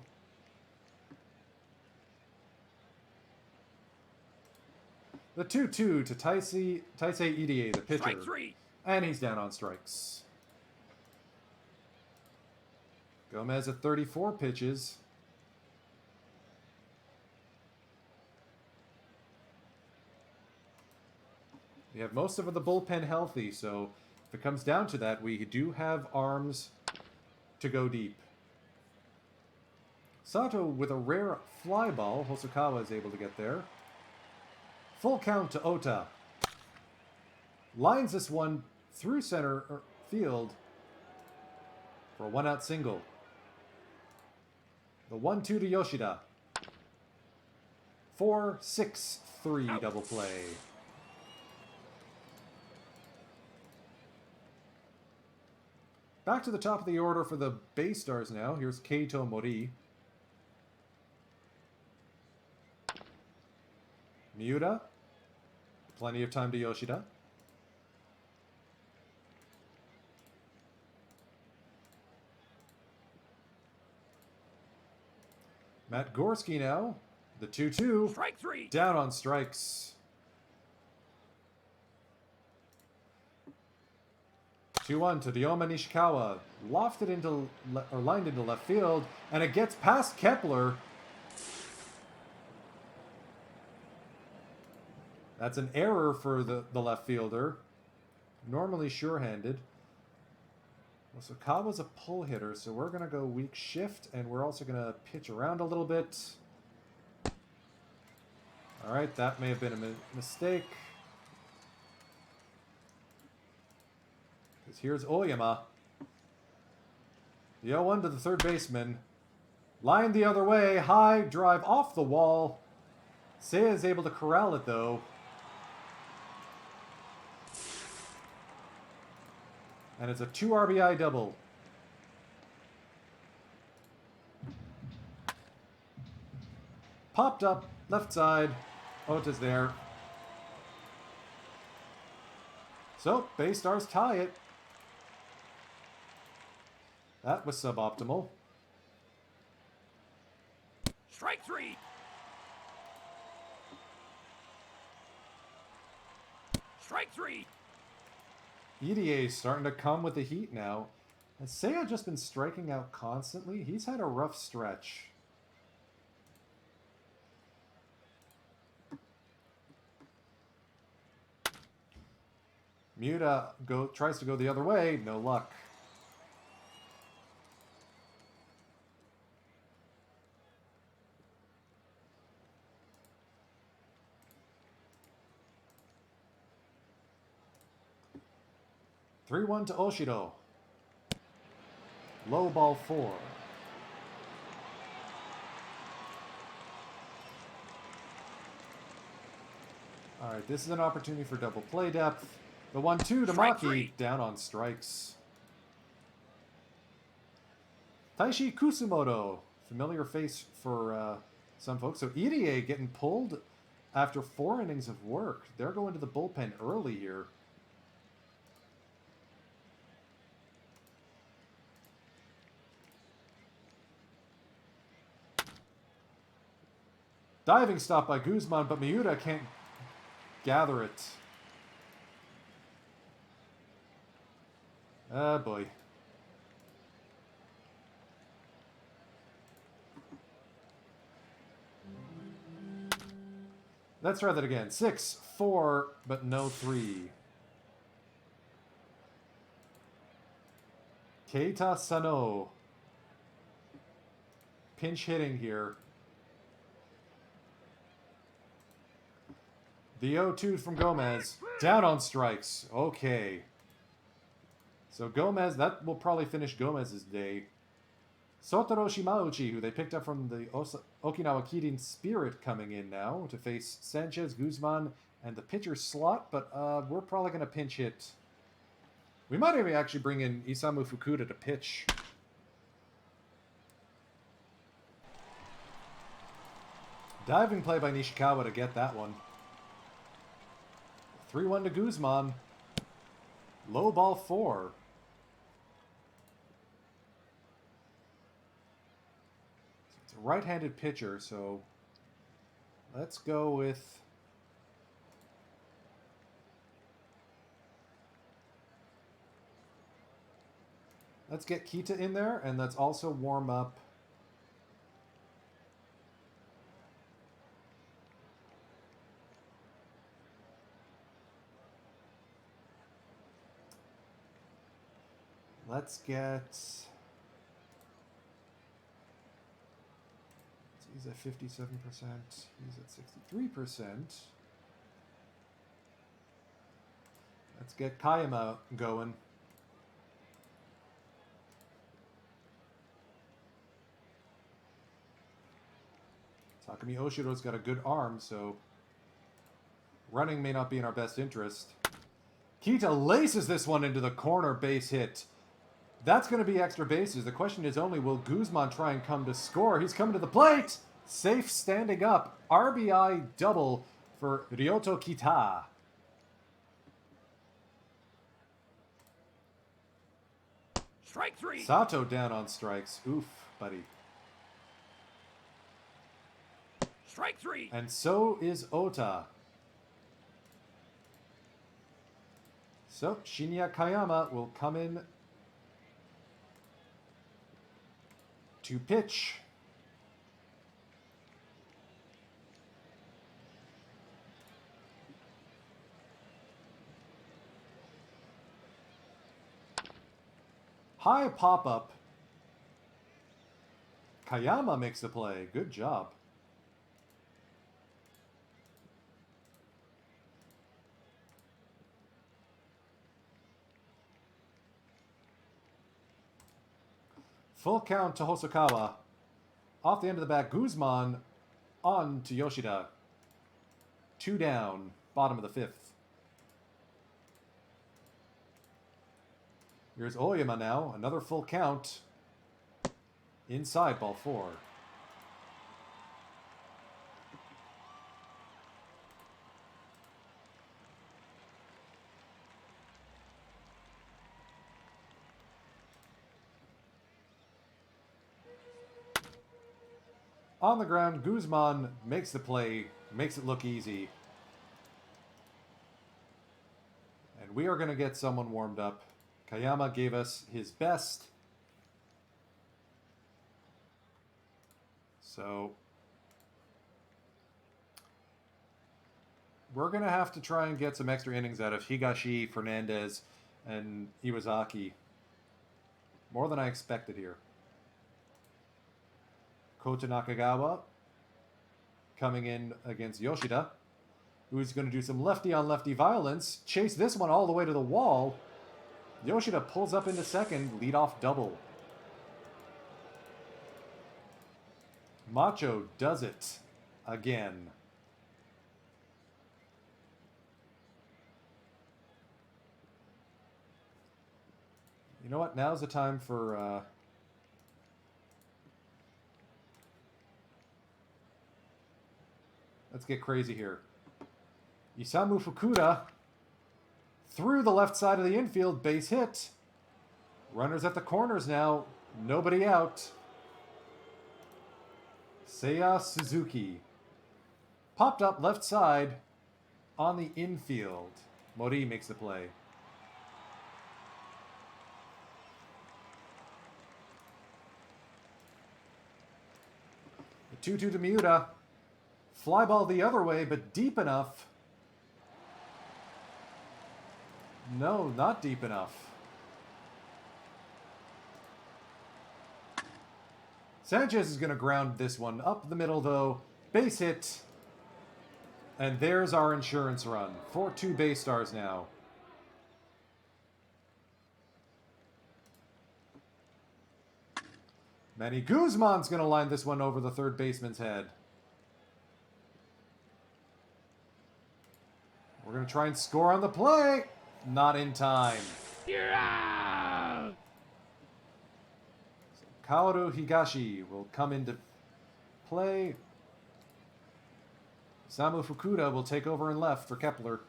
The 2-2 to Taisei Irie, the pitcher. Strike 3. And he's down on strikes. Gomez at 34 pitches. We have most of the bullpen healthy, so if it comes down to that, we do have arms to go deep. Sato with a rare fly ball. Hosokawa is able to get there. Full count to Ota. Lines this one through center field for a one-out single. The 1-2 to Yoshida. 4-6-3 double play. Back to the top of the order for the Bay Stars now. Here's Keito Mori. Miura. Plenty of time to Yoshida. Matt Gorski now. The 2-2. Strike three. Down on strikes. 2-1 to Ryoma Nishikawa. Lofted into, or lined into left field. And it gets past Kepler. That's an error for the left fielder. Normally sure-handed. Hosokawa's a pull hitter, so we're going to go weak shift, and we're also going to pitch around a little bit. All right, that may have been a mistake. Because here's Oyama. The 0-1 to the third baseman. Line the other way, high, drive off the wall. Seiya is able to corral it, though. And it's a 2 RBI double. Popped up, left side. Ota's there. So, Bay Stars tie it. That was suboptimal. Strike three. Strike three. EDA is starting to come with the heat now. Has Seiya just been striking out constantly? He's had a rough stretch. Miura tries to go the other way. No luck. Three 3-1 to Oshido. Low ball 4. Alright, this is an opportunity for double play depth. The 1-2 to Strike Maki, three. down on strikes. Taishi Kusumoto, familiar face for some folks. So EDA getting pulled after 4 innings of work. They're going to the bullpen early here. Diving stop by Guzman, but Miura can't gather it. Ah, boy. Let's try that again. 6-4, but no 3. Keita Sano. Pinch hitting here. The 0-2 from Gomez. Down on strikes. Okay. So Gomez, that will probably finish Gomez's day. Sotaro Shimauchi, who they picked up from the Okinawa Kirin Spirit, coming in now to face Sanchez, Guzman, and the pitcher slot, but we're probably going to pinch hit. We might even actually bring in Isamu Fukuda to pitch. Diving play by Nishikawa to get that one. 3-1 to Guzman. Low ball 4. It's a right-handed pitcher, so let's go with... Let's get Kita in there, and let's also warm up. Let's get... He's at 57%. He's at 63%. Let's get Kayama going. Takumi Oshiro's got a good arm, so running may not be in our best interest. Kita laces this one into the corner base hit. That's going to be extra bases. The question is only, will Guzman try and come to score? He's coming to the plate! Safe standing up. RBI double for Ryoto Kita. Strike 3. Sato down on strikes. Oof, buddy. Strike 3. And so is Ota. So, Shinya Kayama will come in to pitch. High pop-up. Kayama makes the play. Good job. Full count to Hosokawa. Off the end of the bat, Guzman on to Yoshida. 2 down, bottom of the 5th. Here's Oyama now, another full count. Inside, ball 4. On the ground, Guzman makes the play, makes it look easy. And we are going to get someone warmed up. Kayama gave us his best. So we're going to have to try and get some extra innings out of Higashi, Fernandez, and Iwazaki. More than I expected here. Kota Nakagawa coming in against Yoshida, who's going to do some lefty-on-lefty violence. Chase this one all the way to the wall. Yoshida pulls up into second, leadoff double. Macho does it again. You know what? Now's the time for... Let's get crazy here. Isamu Fukuda through the left side of the infield, base hit. Runners at the corners now, nobody out. Seiya Suzuki popped up left side on the infield. Mori makes the play. The 2-2 to Miura. Fly ball the other way, but deep enough. No, not deep enough. Sanchez is going to ground this one up the middle, though. Base hit. And there's our insurance run. 4-2 base stars now. Manny Guzman's going to line this one over the third baseman's head. We're going to try and score on the play. Not in time. Yeah! So Kaoru Higashi will come into play. Samu Fukuda will take over in left for Kepler.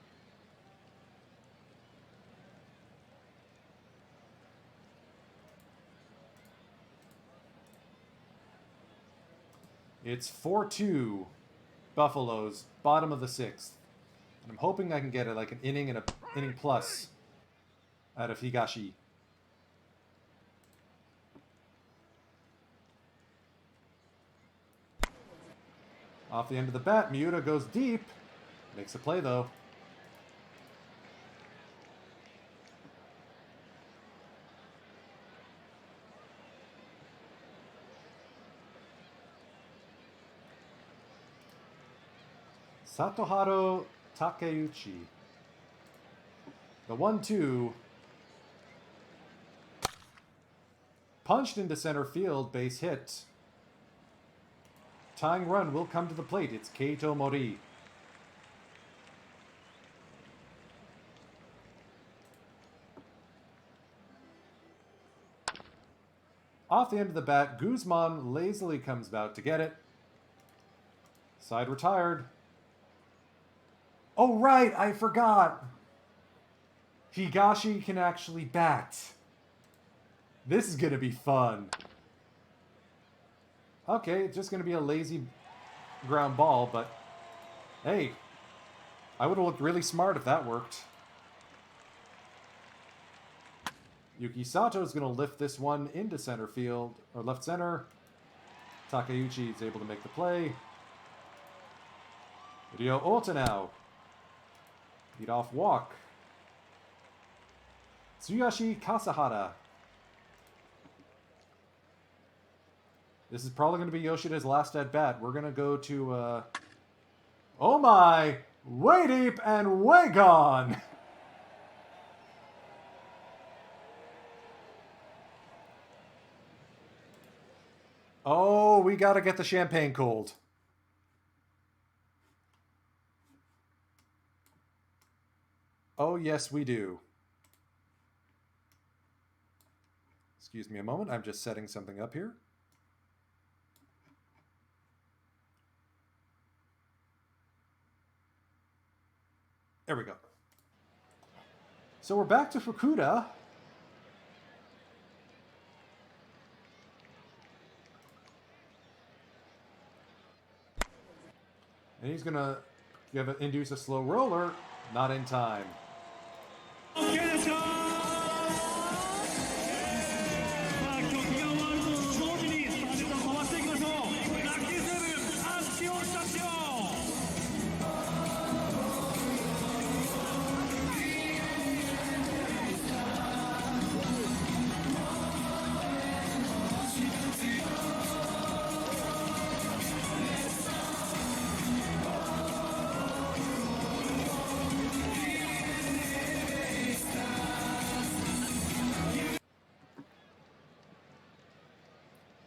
It's 4-2 Buffaloes, bottom of the 6th. And I'm hoping I can get like an inning and an inning plus out of Higashi. Off the end of the bat, Miura goes deep. Makes a play, though. Satoharu Takeuchi. The 1-2. Punched into center field, base hit. Tying run will come to the plate. It's Keito Mori. Off the end of the bat, Guzman lazily comes out to get it. Side retired. Oh, right, I forgot. Higashi can actually bat. This is going to be fun. Okay, it's just going to be a lazy ground ball, but hey, I would have looked really smart if that worked. Yuki Sato is going to lift this one into center field, or left center. Takeuchi is able to make the play. Ryo Ota now. Lead off walk. Tsuyoshi Kasahara. This is probably going to be Yoshida's last at bat. We're going to go to, oh my! Way deep and way gone! Oh, we got to get the champagne cold. Oh, yes, we do. Excuse me a moment. I'm just setting something up here. There we go. So we're back to Fukuda. And he's going to induce a slow roller. Not in time.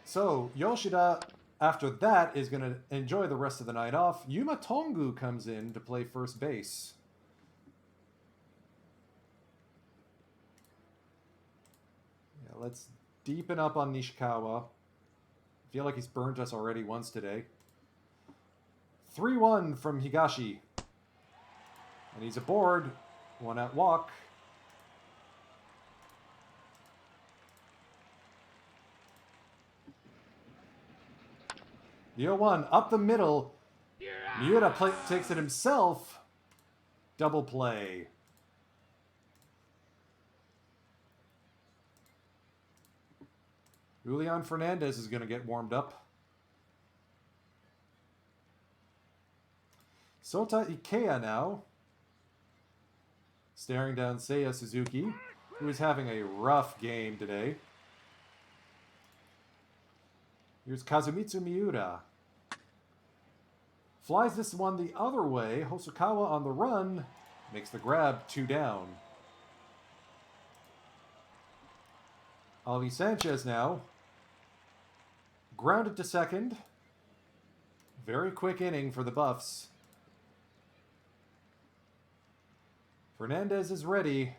So, Yoshida, after that, is going to enjoy the rest of the night off. Yuma Tongu comes in to play first base. Yeah, let's deepen up on Nishikawa. I feel like he's burnt us already once today. 3-1 from Higashi. And he's aboard. 1 out walk. The 0-1 up the middle. Miura takes it himself. Double play. Julian Fernandez is going to get warmed up. Sota Ikea now. Staring down Seiya Suzuki, who is having a rough game today. Here's Kazumitsu Miura. Flies this one the other way. Hosokawa on the run. Makes the grab, 2 down. Alvi Sanchez now. Grounded to second. Very quick inning for the Buffs. Fernandez is ready.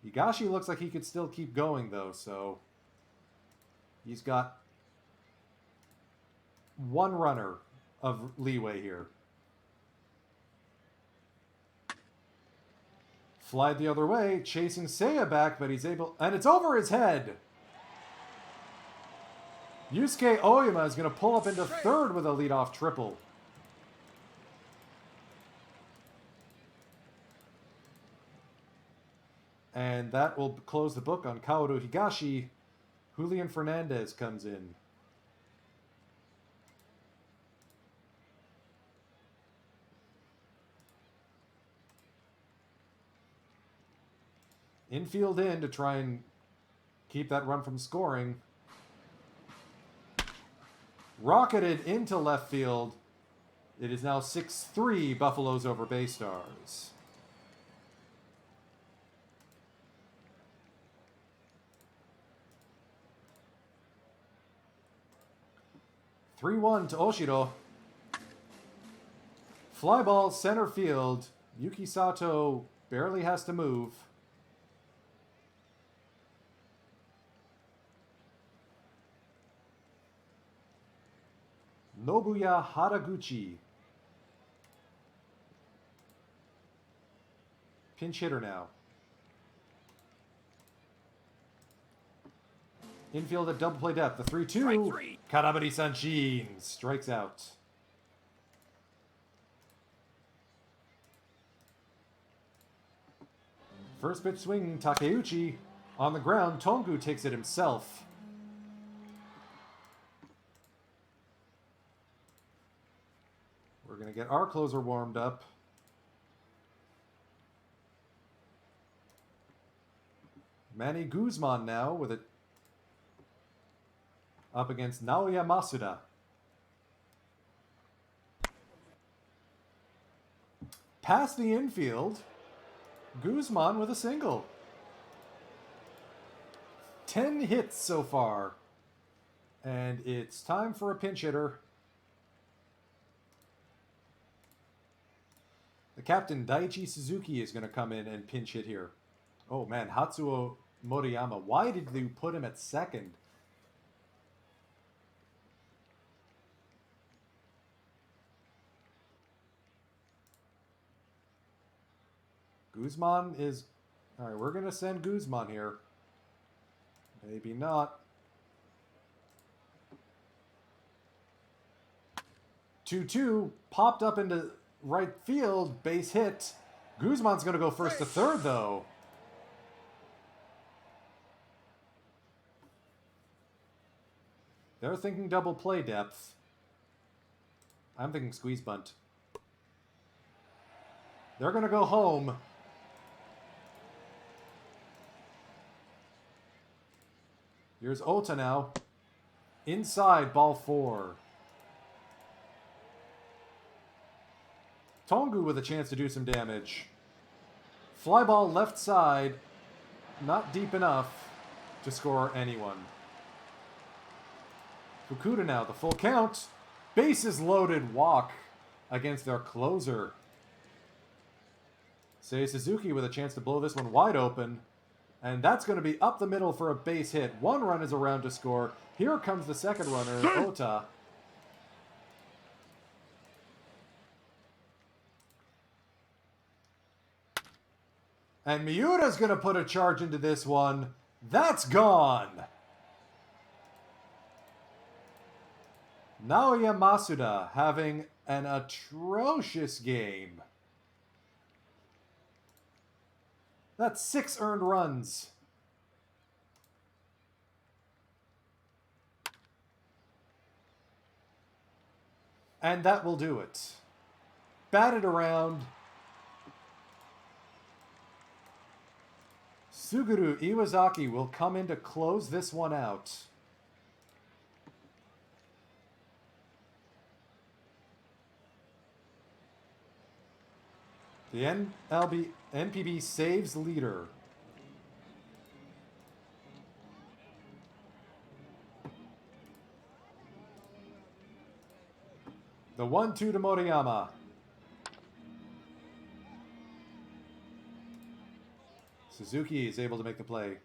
Higashi looks like he could still keep going, though, so he's got 1 runner of leeway here. Flied the other way, chasing Seiya back, but he's able... And it's over his head! Yusuke Oyama is going to pull up into third with a leadoff triple. And that will close the book on Kaoru Higashi. Julian Fernandez comes in. Infield in to try and keep that run from scoring. Rocketed into left field. It is now 6-3 Buffaloes over Bay Stars. (3-1) to Oshiro. Fly ball center field. Yuki Sato barely has to move. Nobuya Haraguchi. Pinch hitter now. Infield at double play depth. The 3-2. Strike three. Karabari Sanchin strikes out. First pitch swing, Takeuchi. On the ground, Tongu takes it himself. We're going to get our closer warmed up. Manny Guzman now with it up against Naoya Masuda. Past the infield, Guzman with a single. 10 hits so far. And it's time for a pinch hitter. The captain, Daichi Suzuki, is going to come in and pinch hit here. Oh man, Hatsuo Moriyama. Why did you put him at second? Guzman is... Alright, we're going to send Guzman here. Maybe not. 2-2. Popped up into right field. Base hit. Guzman's going to go first to third, though. They're thinking double play depth. I'm thinking squeeze bunt. They're going to go home. Here's Ota now. Inside, ball 4. Tongu with a chance to do some damage. Fly ball left side. Not deep enough to score anyone. Fukuda now, the full count. Bases loaded walk against their closer. Seiya Suzuki with a chance to blow this one wide open. And that's going to be up the middle for a base hit. One run is around to score. Here comes the second runner, Ota. And Miura's going to put a charge into this one. That's gone. Naoya Masuda having an atrocious game. That's 6 earned runs. And that will do it. Batted around. Suguru Iwazaki will come in to close this one out. The NPB saves leader. The 1-2 to Moriyama. Suzuki is able to make the play.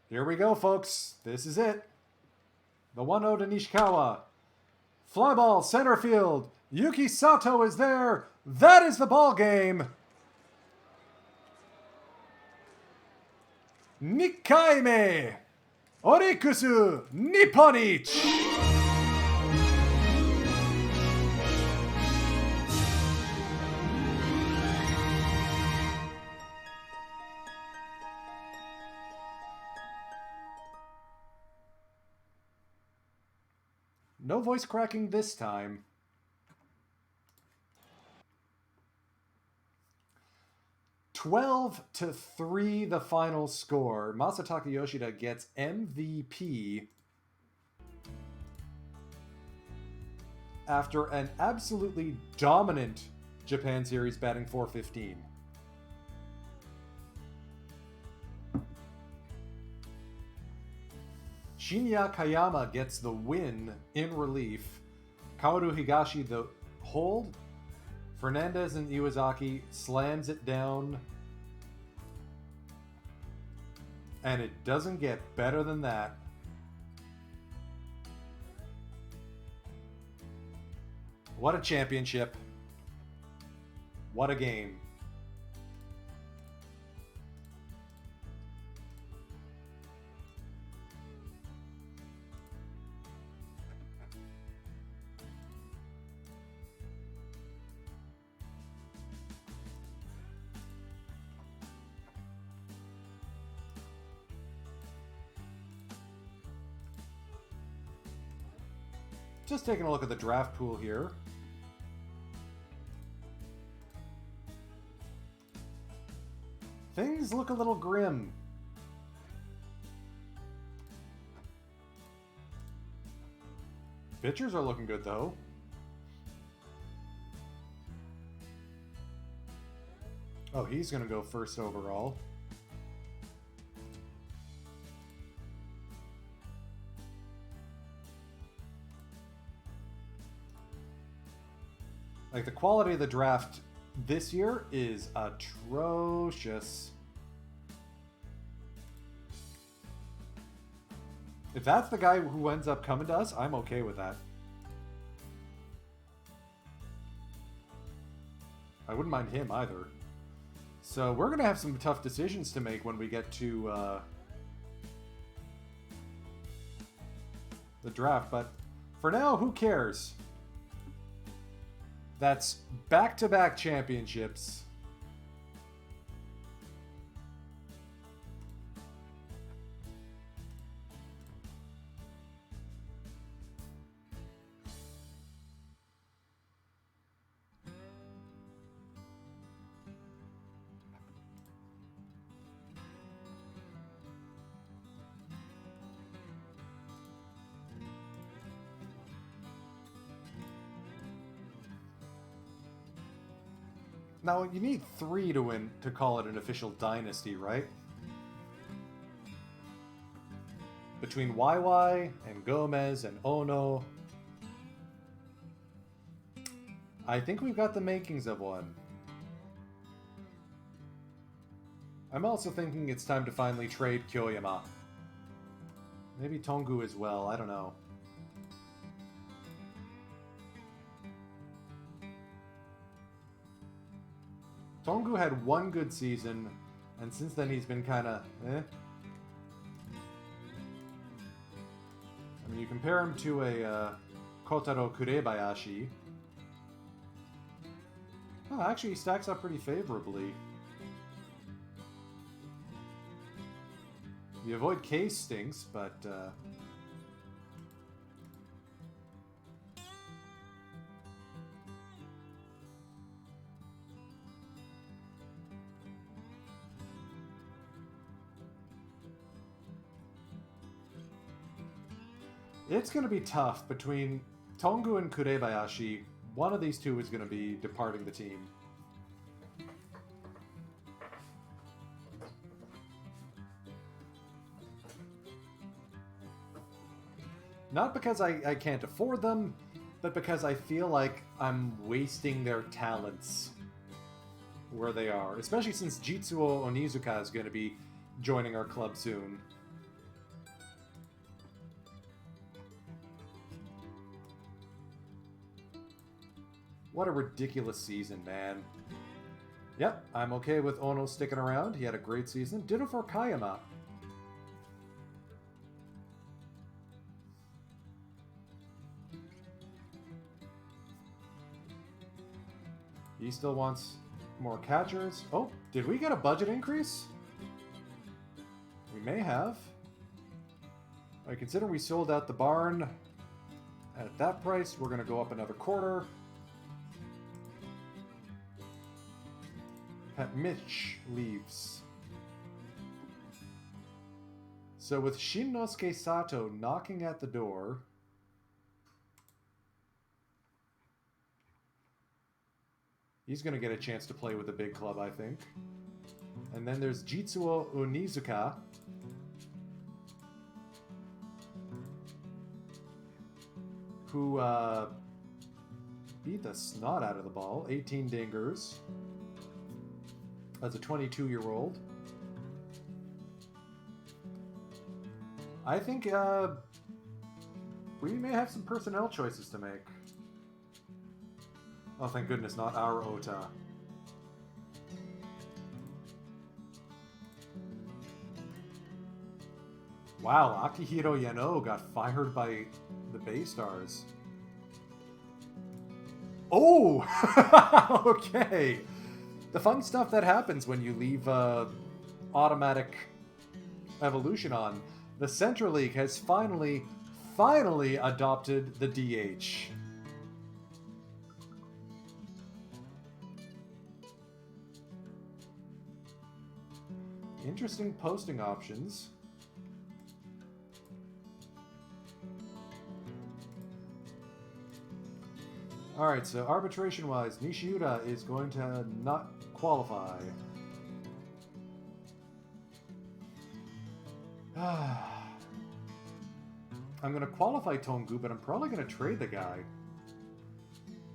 Here we go, folks. This is it. The 1-0 to Nishikawa. Fly ball, center field. Yuki Sato is there. That is the ball game. Nikkaime. Orikusu Nipponichi. No voice cracking this time. 12-3 the final score. Masataka Yoshida gets MVP after an absolutely dominant Japan Series batting .415. Shinya Kayama gets the win in relief. Kaoru Higashi the hold. Fernandez and Iwazaki slams it down. And it doesn't get better than that. What a championship. What a game. Just taking a look at the draft pool here. Things look a little grim. Pitchers are looking good, though. Oh, he's going to go first overall. Like, the quality of the draft this year is atrocious. If that's the guy who ends up coming to us, I'm okay with that. I wouldn't mind him either. So we're going to have some tough decisions to make when we get to the draft. But for now, who cares? That's back-to-back championships. Now, you need 3 to win to call it an official dynasty, right? Between YY and Gomez and Ono, I think we've got the makings of one. I'm also thinking it's time to finally trade Kyoyama. Maybe Tongu as well, I don't know. Tongu had one good season, and since then he's been kind of eh. I mean, you compare him to a Kotaro Kurebayashi. Oh, actually, he stacks up pretty favorably. The avoid case stinks, but it's going to be tough between Tongu and Kurebayashi. One of these two is going to be departing the team. Not because I can't afford them, but because I feel like I'm wasting their talents where they are. Especially since Jitsuo Onizuka is going to be joining our club soon. What a ridiculous season, man. Yep, I'm okay with Ono sticking around. He had a great season. Ditto for Kayama. He still wants more catchers. Oh, did we get a budget increase? We may have. I consider we sold out the barn. At that price, we're going to go up another quarter. Mitch leaves. So with Shinnosuke Sato knocking at the door, he's going to get a chance to play with the big club, I think. And then there's Jitsuo Onizuka, who beat the snot out of the ball. 18 dingers. As a 22-year-old. I think we may have some personnel choices to make. Oh, thank goodness, not our Ota. Wow, Akihiro Yano got fired by the Bay Stars. Oh! Okay. The fun stuff that happens when you leave automatic evolution on. The Central League has finally adopted the DH. Interesting posting options. Alright, so arbitration-wise, Nishiura is going to not qualify. I'm going to qualify Tongu, but I'm probably going to trade the guy.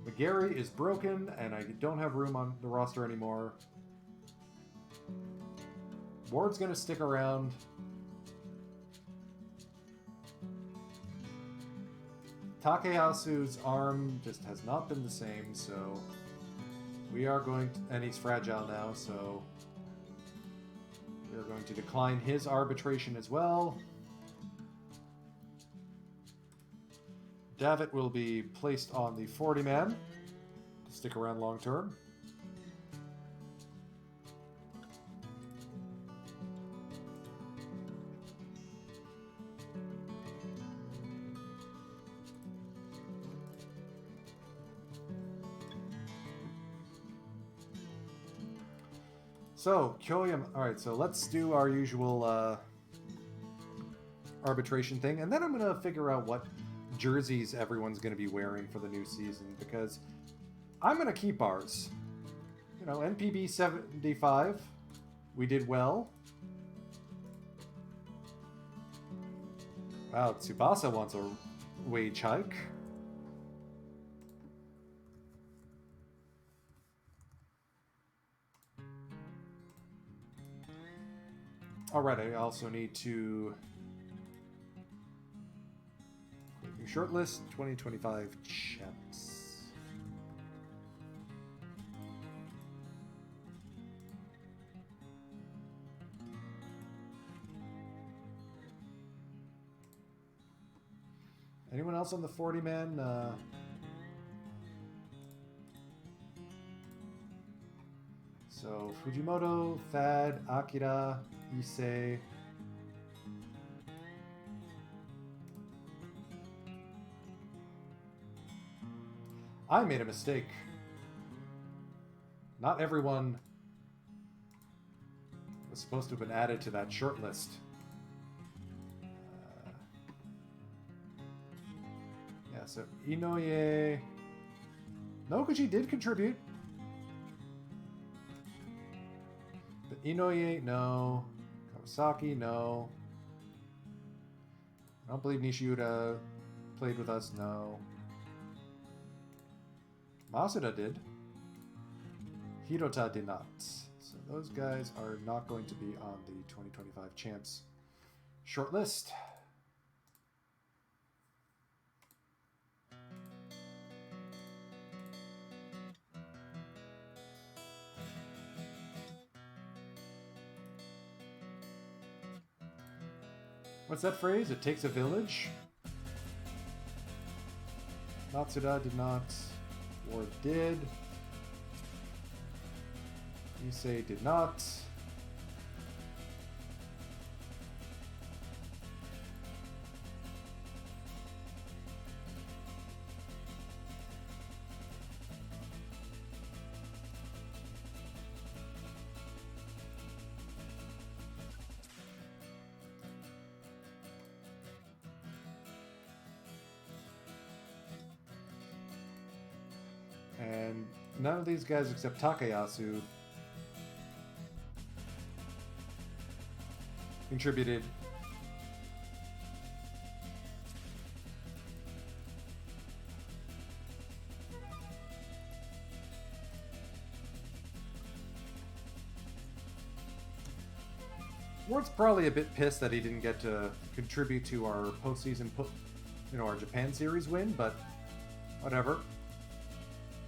McGarry is broken, and I don't have room on the roster anymore. Ward's going to stick around. Takeyasu's arm just has not been the same, so we are going to, and he's fragile now, so we are going to decline his arbitration as well. Davitt will be placed on the 40-man to stick around long term. So, Kyoyama... Alright, so let's do our usual arbitration thing, and then I'm going to figure out what jerseys everyone's going to be wearing for the new season, because I'm going to keep ours. You know, NPB 75, we did well. Wow, Tsubasa wants a wage hike. Alright, I also need to... Shortlist 2025 champs. Anyone else on the 40-man? So, Fujimoto, Thad, Akira, Issei. I made a mistake. Not everyone was supposed to have been added to that short list. Yeah, so Inoue... Noguchi did contribute. But Inoue, no. Kawasaki, no. I don't believe Nishiura played with us, no. Masuda did. Hirota did not. So those guys are not going to be on the 2025 champs shortlist. What's that phrase? It takes a village? Matsuda did not. Ward did. Issei did not. And none of these guys except Takayasu contributed. Ward's probably a bit pissed that he didn't get to contribute to our postseason, our Japan series win, but whatever.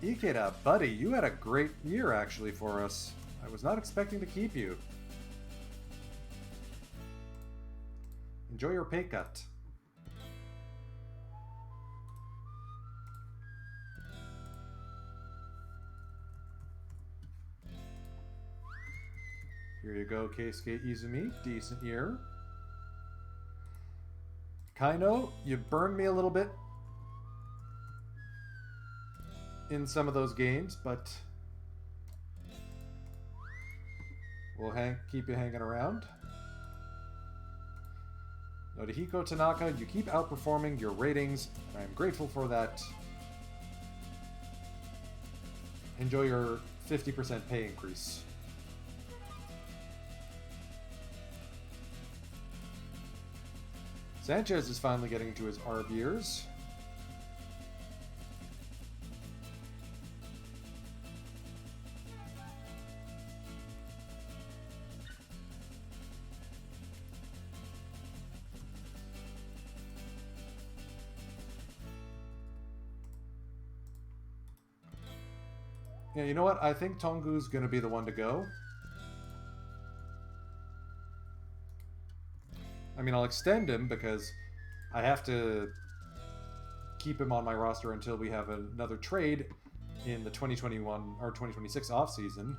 Ikeda, buddy, you had a great year actually for us. I was not expecting to keep you. Enjoy your pay cut. Here you go, Keisuke Izumi. Decent year. Kaino, you burned me a little bit in some of those games, but we'll keep you hanging around. Norihiko Tanaka, you keep outperforming your ratings, and I am grateful for that. Enjoy your 50% pay increase. Sanchez is finally getting to his ARB years. Yeah, you know what? I think Tongu's going to be the one to go. I mean, I'll extend him because I have to keep him on my roster until we have another trade in the 2021 or 2026 offseason.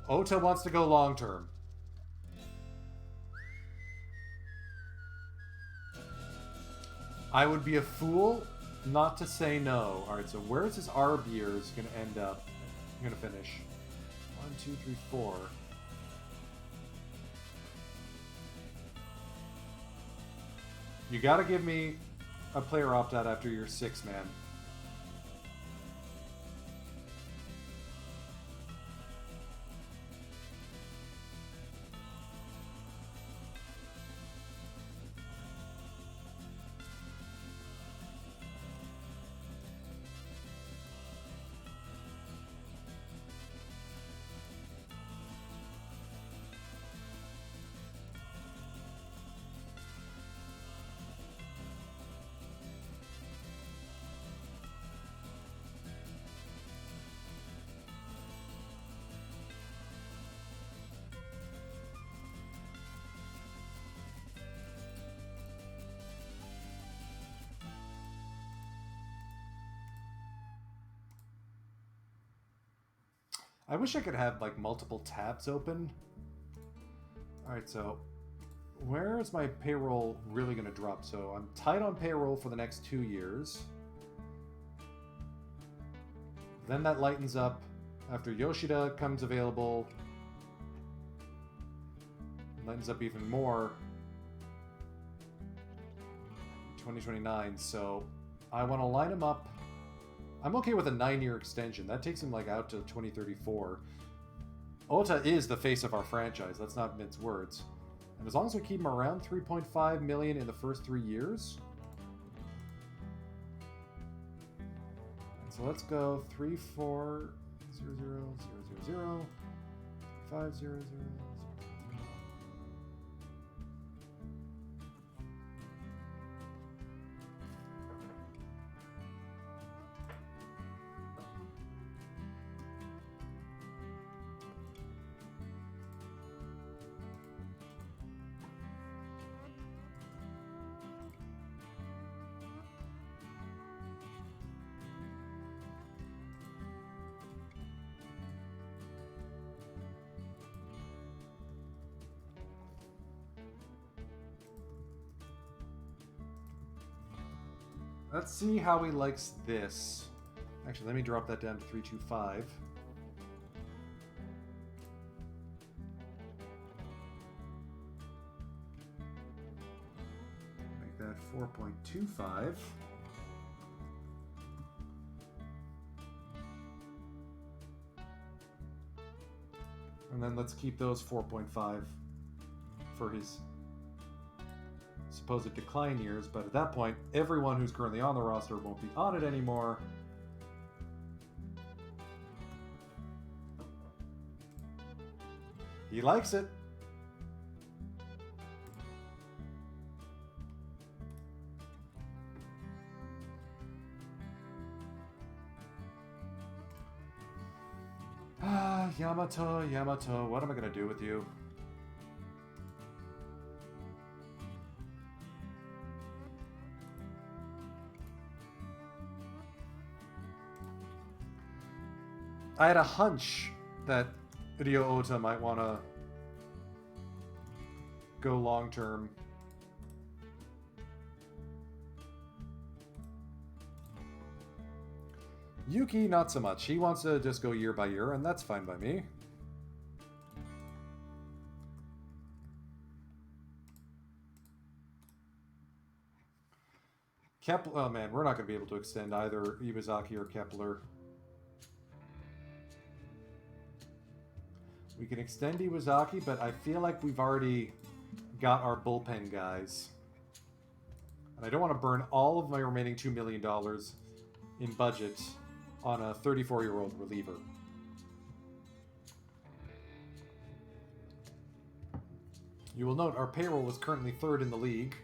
Ota wants to go long term. I would be a fool not to say no. Alright, so where's his ARB years going to end up? I'm going to finish. 1, 2, 3, 4. You gotta give me a player opt-out after your 6, man. I wish I could have, like, multiple tabs open. Alright, so where is my payroll really going to drop? So I'm tight on payroll for the next 2 years. Then that lightens up after Yoshida comes available. Lightens up even more. 2029, so I want to line him up. I'm okay with a 9-year extension. That takes him like out to 2034. Ota is the face of our franchise. Let's not mince words. And as long as we keep him around 3.5 million in the first 3 years. So let's go 3, 4, 0, 0, 0, 0, 0, 5, 0, 0. Let's see how he likes this. Actually, let me drop that down to 325. Make that 4.25. And then let's keep those 4.5 for his supposed decline years. But at that point, everyone who's currently on the roster won't be on it anymore. He likes it. Ah, Yamato, what am I gonna do with you? I had a hunch that Ryo Ota might want to go long term. Yuki, not so much. He wants to just go year by year, and that's fine by me. Kepler, oh man, we're not going to be able to extend either Iwazaki or Kepler. We can extend Iwazaki, but I feel like we've already got our bullpen guys. And I don't want to burn all of my remaining $2 million in budget on a 34-year-old reliever. You will note our payroll is currently 3rd in the league.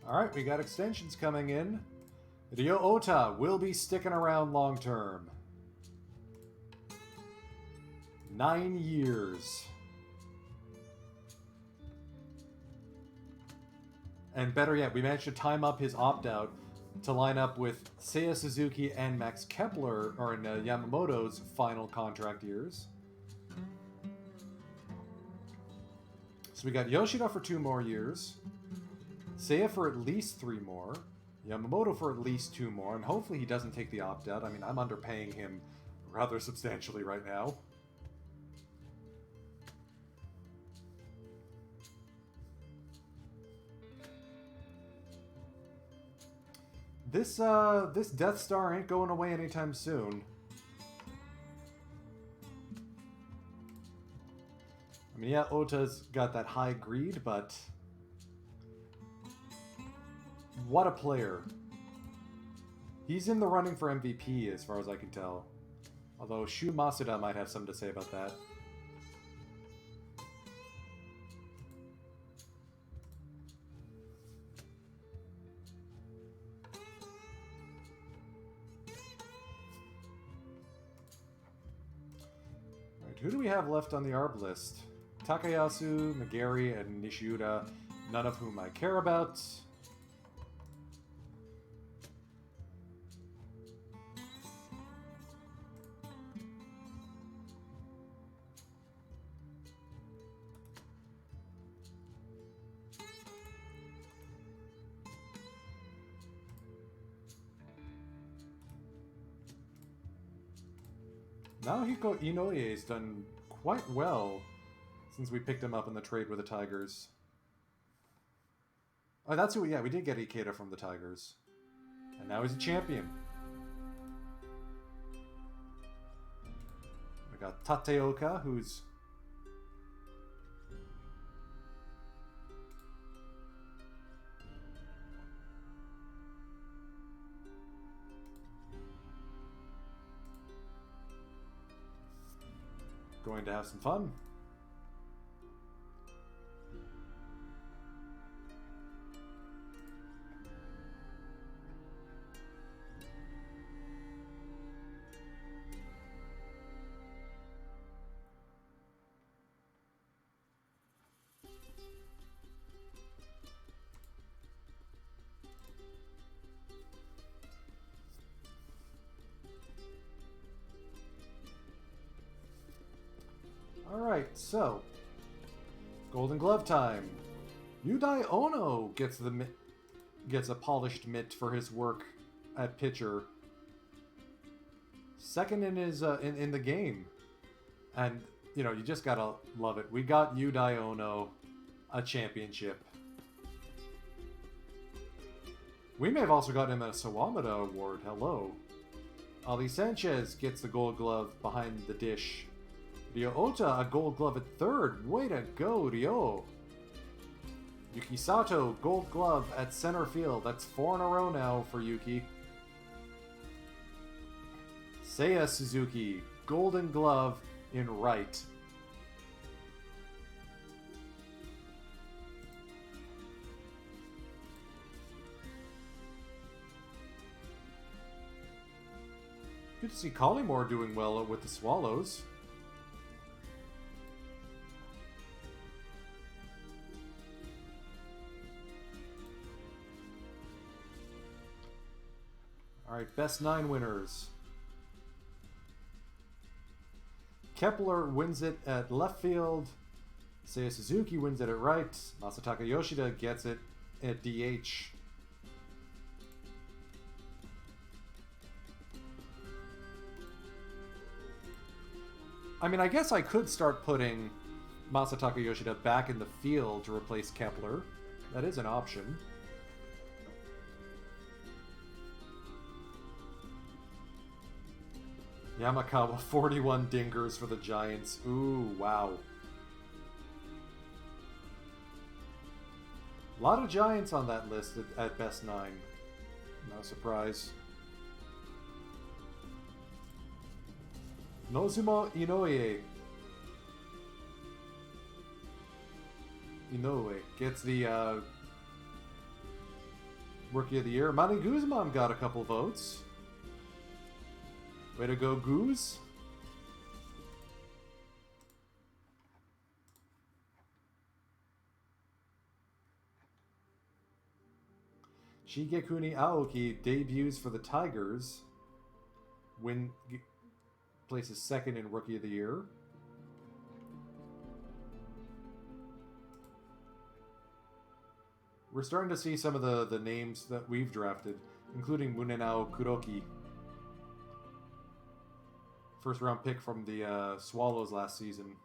Alright, we got extensions coming in. Ryo Ota will be sticking around long term. 9 years. And better yet, we managed to time up his opt-out to line up with Seiya Suzuki and Max Kepler, or in Yamamoto's final contract years. So we got Yoshida for 2 more years. Seiya for at least 3 more, Yamamoto for at least 2 more, and hopefully he doesn't take the opt-out. I mean, I'm underpaying him rather substantially right now. This Death Star ain't going away anytime soon. I mean, yeah, Ota's got that high greed, but what a player. He's in the running for MVP as far as I can tell. Although Shu Masuda might have something to say about that. Alright, who do we have left on the ARB list? Takayasu, Nagari, and Nishiuda, none of whom I care about. Naohiko Inoue has done quite well since we picked him up in the trade with the Tigers. Oh, that's who, yeah, we did get Ikeda from the Tigers. And now he's a champion. We got Tateoka, who's going to have some fun. Alright, so Golden Glove time. Yudai Ono gets a polished mitt for his work at pitcher. Second in his in the game. And you know, you just gotta love it. We got Yudai Ono a championship. We may have also got him a Sawamata award. Hello. Ali Sanchez gets the gold glove behind the dish. Ryo Ota a gold glove at third. Way to go, Ryo. Yuki Sato, gold glove at center field. That's 4 in a row now for Yuki. Seiya Suzuki, golden glove in right. Good to see Collymore doing well with the Swallows. Alright, best 9 winners. Kepler wins it at left field. Seiya Suzuki wins it at right. Masataka Yoshida gets it at DH. I mean, I guess I could start putting Masataka Yoshida back in the field to replace Kepler. That is an option. Yamakawa, 41 dingers for the Giants. Ooh, wow. A lot of Giants on that list at best 9. No surprise. Nozumo Inoue. Inoue gets the Rookie of the Year. Manny Guzman got a couple votes. Way to go, Goose. Shigekuni Aoki debuts for the Tigers. Places second in Rookie of the Year. We're starting to see some of the names that we've drafted, including Munenao Kuroki. First round pick from the Swallows last season.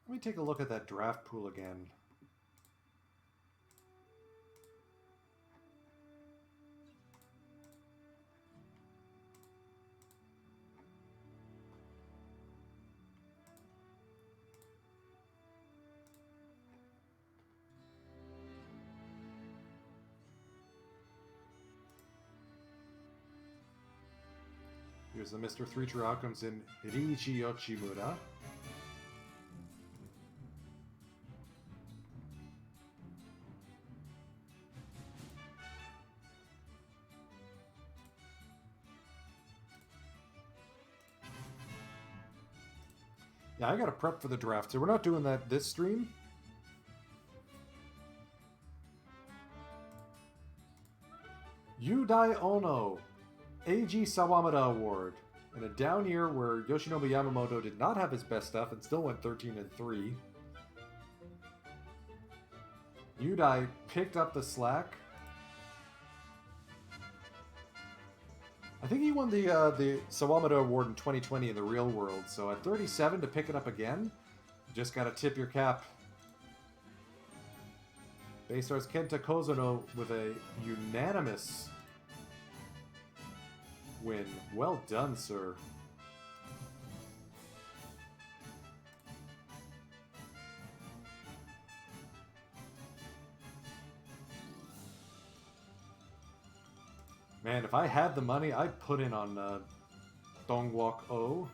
Let me take a look at that draft pool again. Here's the Mr. Three True Outcomes in Riichi Yoshimura. Yeah, I gotta prep for the draft, so we're not doing that this stream. Yudai Ono, AG Sawamata Award. In a down year where Yoshinobu Yamamoto did not have his best stuff and still went 13-3. Yudai picked up the slack. I think he won the Sawamata Award in 2020 in the real world, so at 37 to pick it up again, you just gotta tip your cap. Baystars Kenta Kozono with a unanimous win. Well done, sir. Man, if I had the money, I'd put in on Dongwok O.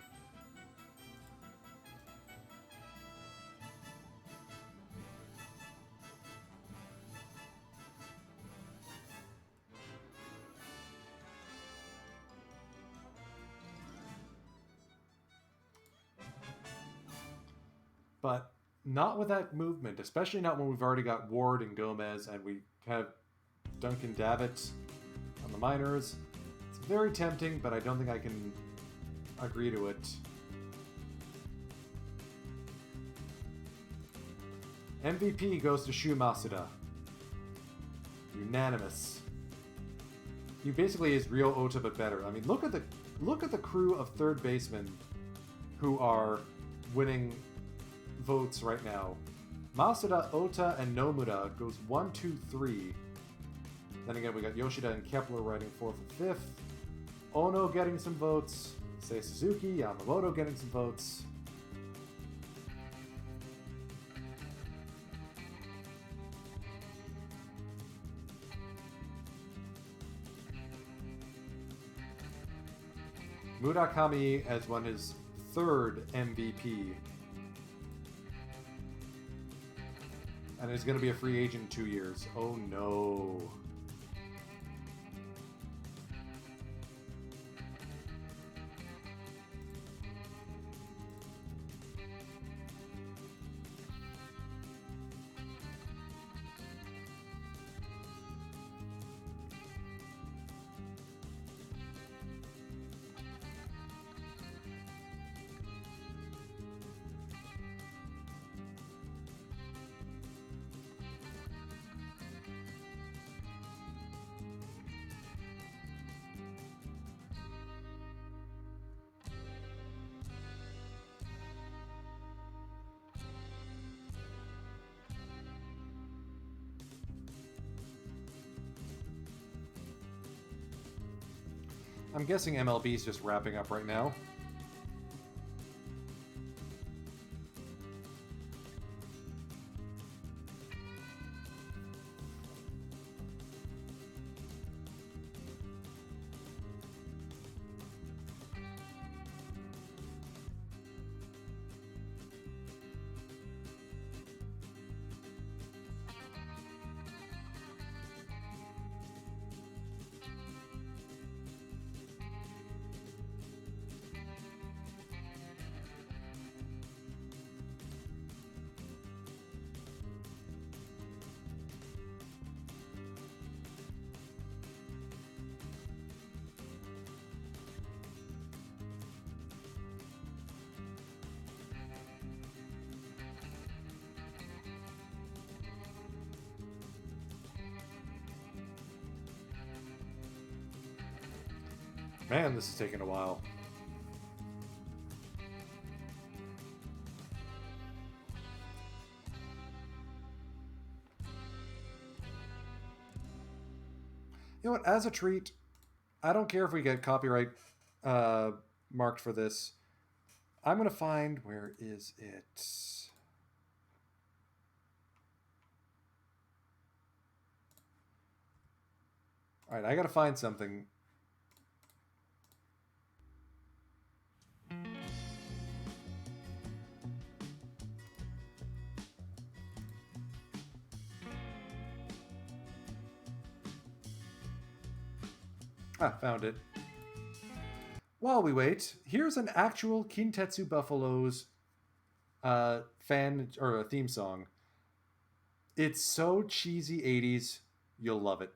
But not with that movement, especially not when we've already got Ward and Gomez and we have Duncan Davitt on the minors. It's very tempting, but I don't think I can agree to it. MVP goes to Shu Masuda. Unanimous. He basically is real Ota but better. I mean, look at the crew of third basemen who are winning votes right now. Masuda, Ota, and Nomura goes 1, 2, 3. Then again, we got Yoshida and Kepler writing 4th and 5th. Ono getting some votes. Sei Suzuki, Yamamoto getting some votes. Murakami has won his 3rd MVP. And is going to be a free agent in 2 years. Oh no. I'm guessing MLB is just wrapping up right now. Man, this is taking a while. You know what? As a treat, I don't care if we get copyright marked for this. I'm going to find... Where is it? Alright, I got to find something. Ah, found it. While we wait, here's an actual Kintetsu Buffaloes fan or a theme song. It's so cheesy 80s, you'll love it.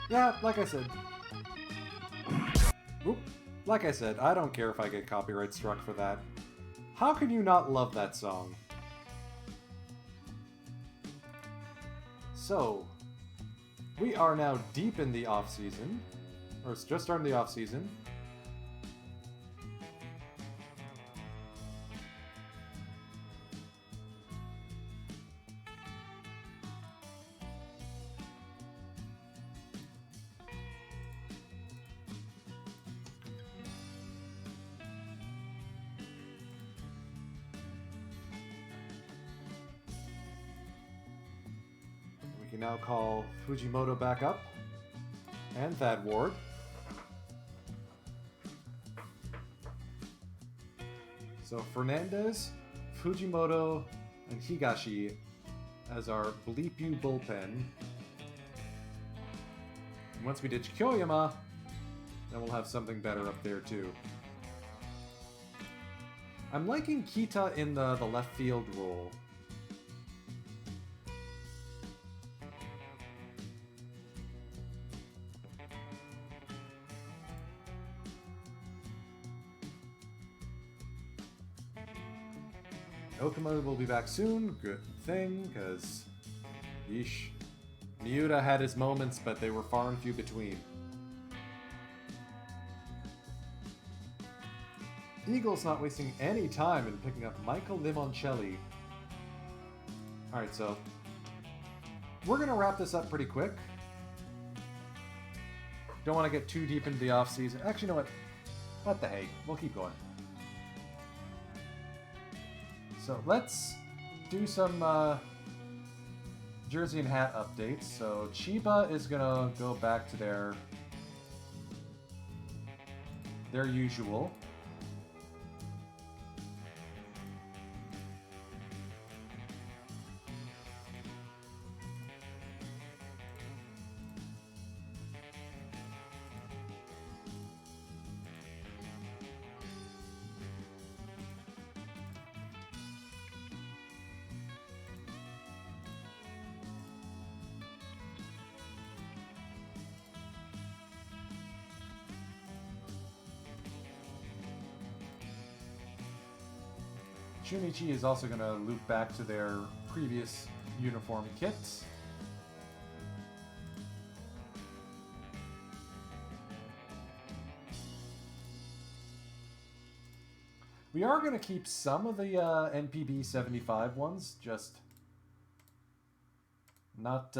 Yeah, like I said. Oop. Like I said, I don't care if I get copyright struck for that. How can you not love that song? So, we are now deep in the off-season. Or it's just starting the off-season. We can now call Fujimoto back up. And Thad Ward. So Fernandez, Fujimoto, and Higashi as our Bleep You bullpen. And once we ditch Kyoyama, then we'll have something better up there too. I'm liking Kita in the left field role. Okuma will be back soon. Good thing, because yeesh. Miura had his moments, but they were far and few between. Eagle's not wasting any time in picking up Michael Limoncelli. Alright, so we're going to wrap this up pretty quick. Don't want to get too deep into the off-season. Actually, you know what? What the hey? We'll keep going. So let's do some jersey and hat updates. So Chiba is gonna go back to their usual. Shunichi is also going to loop back to their previous uniform kit. We are going to keep some of the NPB 75 ones, just not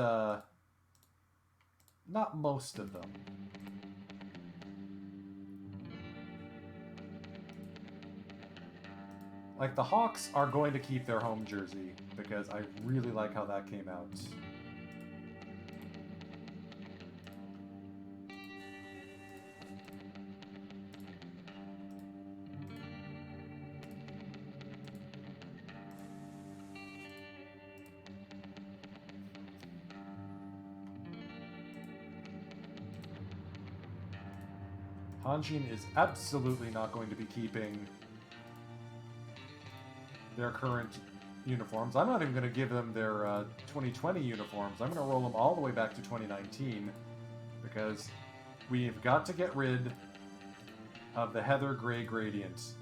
most of them. Like, the Hawks are going to keep their home jersey, because I really like how that came out. Hanshin is absolutely not going to be keeping their current uniforms. I'm not even going to give them their 2020 uniforms. I'm going to roll them all the way back to 2019 because we've got to get rid of the Heather Gray gradient.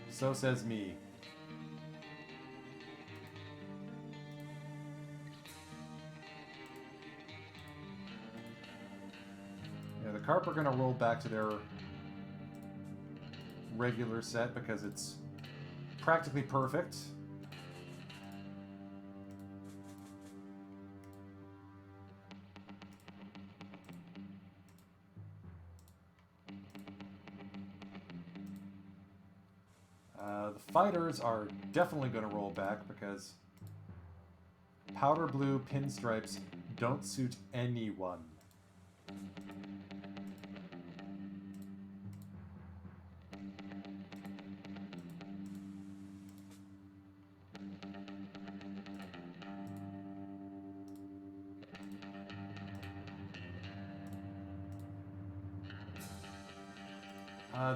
So says me. Yeah, the Carp are going to roll back to their regular set because it's practically perfect. The Fighters are definitely going to roll back because powder blue pinstripes don't suit anyone.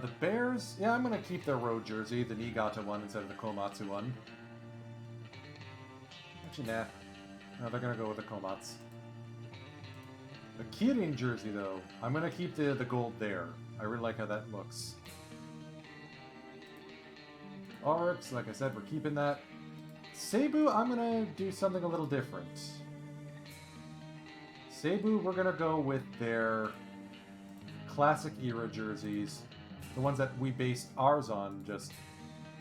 The Bears, yeah, I'm going to keep their road jersey, the Niigata one instead of the Komatsu one. Actually, nah. No, they're gonna go with the Komats. The Kirin jersey, though, I'm gonna keep the gold there. I really like how that looks. Oryx, like I said, we're keeping that. Seibu, I'm gonna do something a little different. Seibu, we're gonna go with their classic era jerseys. The ones that we based ours on,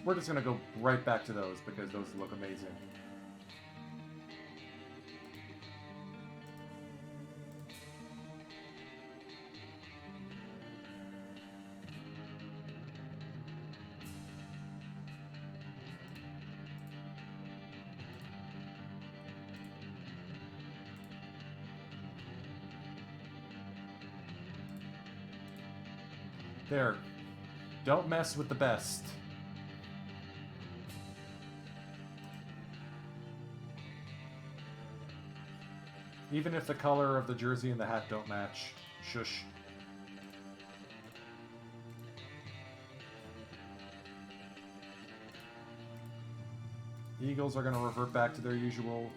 we're just gonna go right back to those because those look amazing. There. Don't mess with the best. Even if the color of the jersey and the hat don't match. Shush. Eagles are going to revert back to their usual.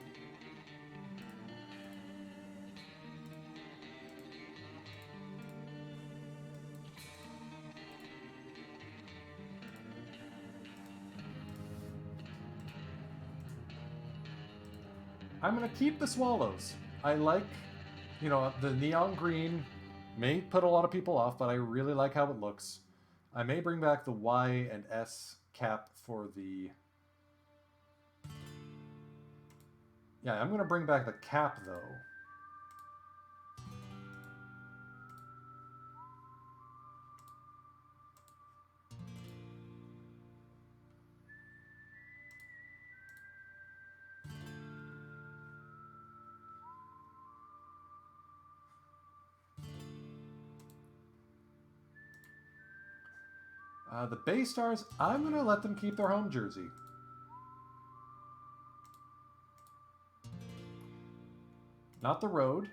I'm going to keep the Swallows. I like, the neon green may put a lot of people off, but I really like how it looks. I may bring back the Y and S cap for the... Yeah, I'm going to bring back the cap, though. The Bay Stars, I'm going to let them keep their home jersey. Not the road,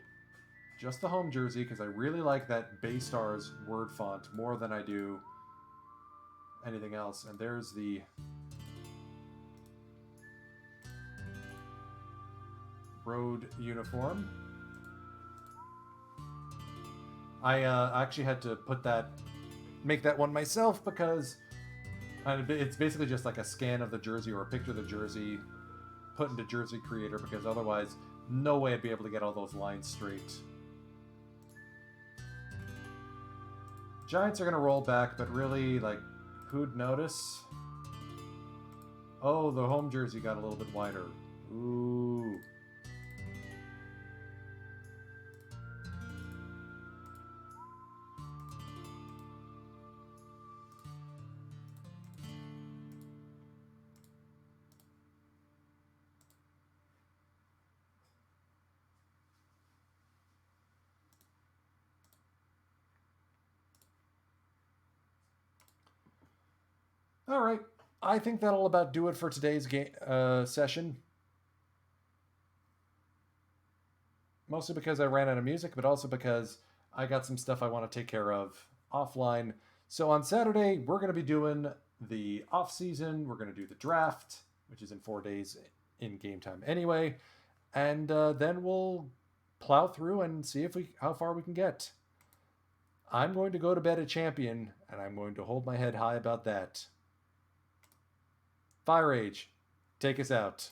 just the home jersey, because I really like that Bay Stars word font more than I do anything else. And there's the road uniform. I actually had to make that one myself because it's basically just like a scan of the jersey or a picture of the jersey put into Jersey Creator, because otherwise no way I'd be able to get all those lines straight. Giants are going to roll back, but really, who'd notice? Oh, the home jersey got a little bit wider. Ooh. All right, I think that'll about do it for today's session. Mostly because I ran out of music, but also because I got some stuff I want to take care of offline. So on Saturday, we're going to be doing the off season. We're going to do the draft, which is in 4 days in game time anyway, and then we'll plow through and see how far we can get. I'm going to go to bed a champion, and I'm going to hold my head high about that. Fire Age, take us out.